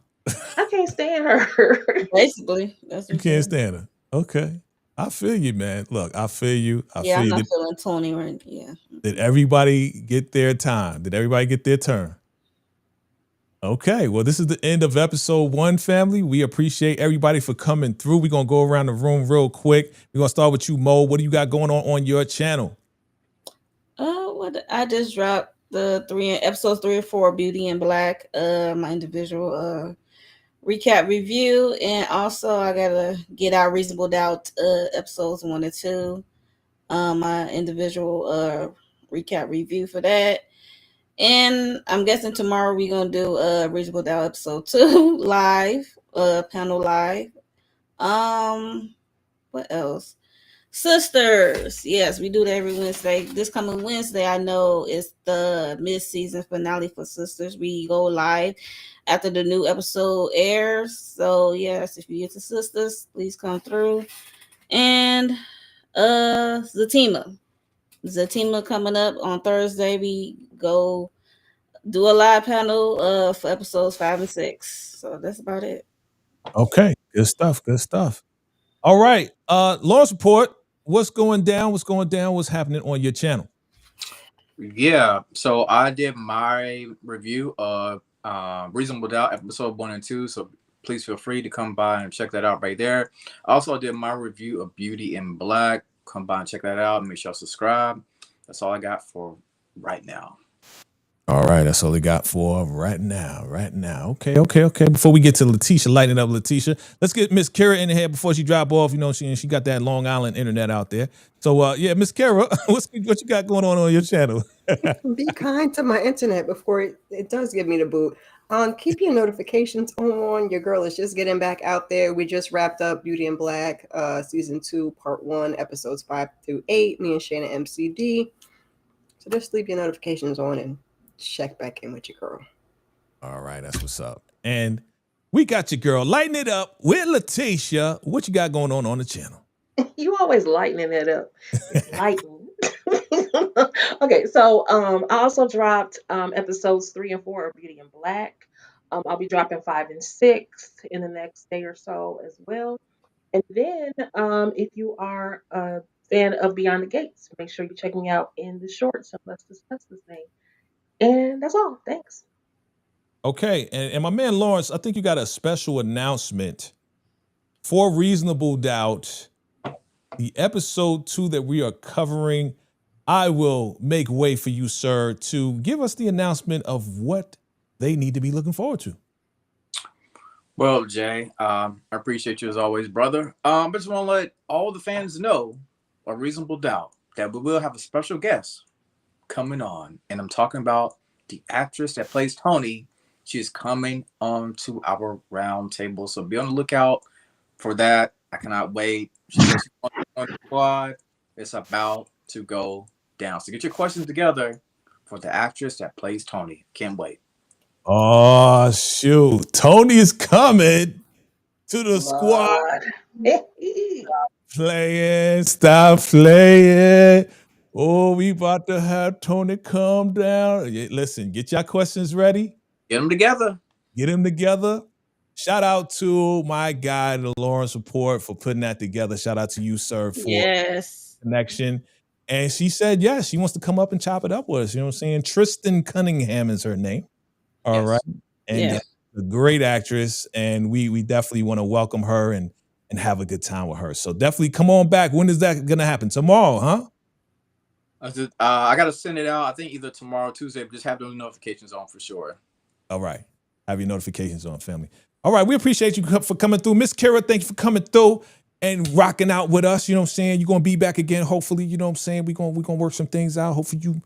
I can't stand her. Basically, that's You what can't stand her. Okay. I feel you, man. Look, I feel you. I Yeah, feel I'm you. not feeling Tony right. Yeah. Did everybody get their time? Did everybody get their turn? Okay, well, this is the end of episode 1, family. We appreciate everybody for coming through. We're going to go around the room real quick. We're going to start with you, Mo. What do you got going on your channel? What I just dropped the episodes 3 and 4, Beauty and Black, my individual recap review, and also I gotta get out Reasonable Doubt episodes 1 and 2, my individual recap review for that. And I'm guessing tomorrow we're gonna do Reasonable Doubt episode 2 live, panel live. What else? Sisters, yes, we do that every Wednesday. This coming Wednesday, I know it's the mid-season finale for Sisters. We go live after the new episode airs. So yes, if you get to Sisters, please come through. And Zatima coming up on Thursday. We go do a live panel for episodes 5 and 6. So that's about it. Okay, good stuff. Good stuff. All right, Lawrence Report. What's going down? What's going down? What's happening on your channel? Yeah, so I did my review of Reasonable Doubt episode 1 and 2. So please feel free to come by and check that out right there. I also did my review of Beauty in Black. Come by and check that out. Make sure you subscribe. That's all I got for right now. All right, that's all we got for right now. Right now. Okay. Before we get to Letitia, lighten up Letitia. Let's get Miss Kara in here before she drop off. You know, she got that Long Island internet out there. So yeah, Miss Kara, what you got going on your channel? Be kind to my internet before it does give me the boot. Keep your notifications on. Your girl is just getting back out there. We just wrapped up Beauty and Black, season 2, part 1, episodes 5 through 8. Me and Shayna MCD. So just leave your notifications on and check back in with your girl. All right, that's what's up. And we got your girl. Lighten it up with Letitia. What you got going on the channel? You always lightening it up. It's lighten. Okay, so I also dropped episodes 3 and 4 of Beauty and Black. I'll be dropping 5 and 6 in the next day or so as well. And then if you are a fan of Beyond the Gates. Make sure you check me out in the shorts and let's discuss this thing. And that's all. Thanks. Okay, and my man Lawrence, I think you got a special announcement for Reasonable Doubt. The episode 2 that we are covering, I will make way for you, sir, to give us the announcement of what they need to be looking forward to. Well, Jay, I appreciate you as always, brother. I just want to let all the fans know, a Reasonable Doubt, that we will have a special guest coming on, and I'm talking about the actress that plays Tony. She's coming on to our round table, so be on the lookout for that. I cannot wait. She's on the squad. It's about to go down. So get your questions together for the actress that plays Tony. Can't wait. Oh, shoot. Tony is coming to the squad. Stop playing. Oh, we about to have Tony come down. Listen, get your questions ready. Get them together. Get them together. Shout out to my guy, the Lawrence Report, for putting that together. Shout out to you, sir, for Yes. connection. And she said, yes, she wants to come up and chop it up with us. You know what I'm saying? Tristan Cunningham is her name. All Yes. right. And Yeah. a great actress. And we definitely want to welcome her and have a good time with her. So definitely come on back. When is that going to happen? Tomorrow, huh? I got to send it out, I think either tomorrow or Tuesday, but just have those notifications on for sure. All right. Have your notifications on, family. All right. We appreciate you for coming through. Miss Kira, thank you for coming through and rocking out with us. You know what I'm saying? You're going to be back again, hopefully. You know what I'm saying? We're going to work some things out. Hopefully you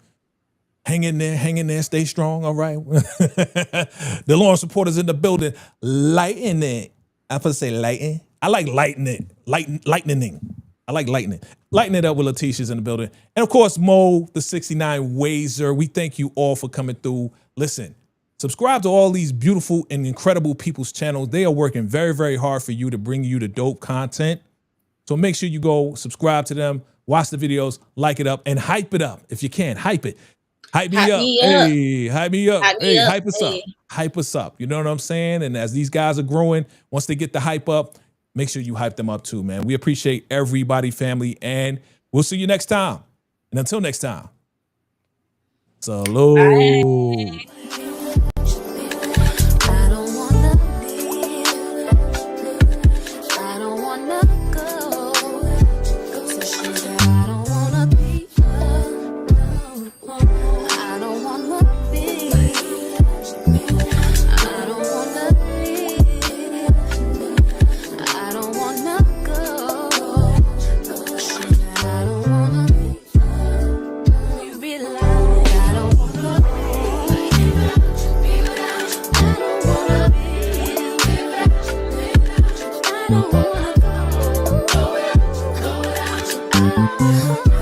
hang in there, stay strong. All right. The Lawrence Reporter's in the building. Lighten it. I'm supposed to say lighten. I like lightening. Lightening. I like lightning. Lighten it up with Letitia's in the building. And of course, Mo, the 69 Wazer. We thank you all for coming through. Listen, subscribe to all these beautiful and incredible people's channels. They are working very, very hard for you to bring you the dope content. So make sure you go subscribe to them, watch the videos, like it up, and hype it up if you can. Hype it. Hype me up. Hey, hype me up. Hey, hype us up. Hype us up. You know what I'm saying? And as these guys are growing, once they get the hype up, make sure you hype them up too, man. We appreciate everybody, family, and we'll see you next time. And until next time, salute. Bye. I don't wanna leave. I don't wanna go. So she said, I don't wanna be alone. I don't wanna be. I don't wanna leave. I don't wanna go. So she said, I don't wanna be. Be like, I don't wanna I don't wanna go.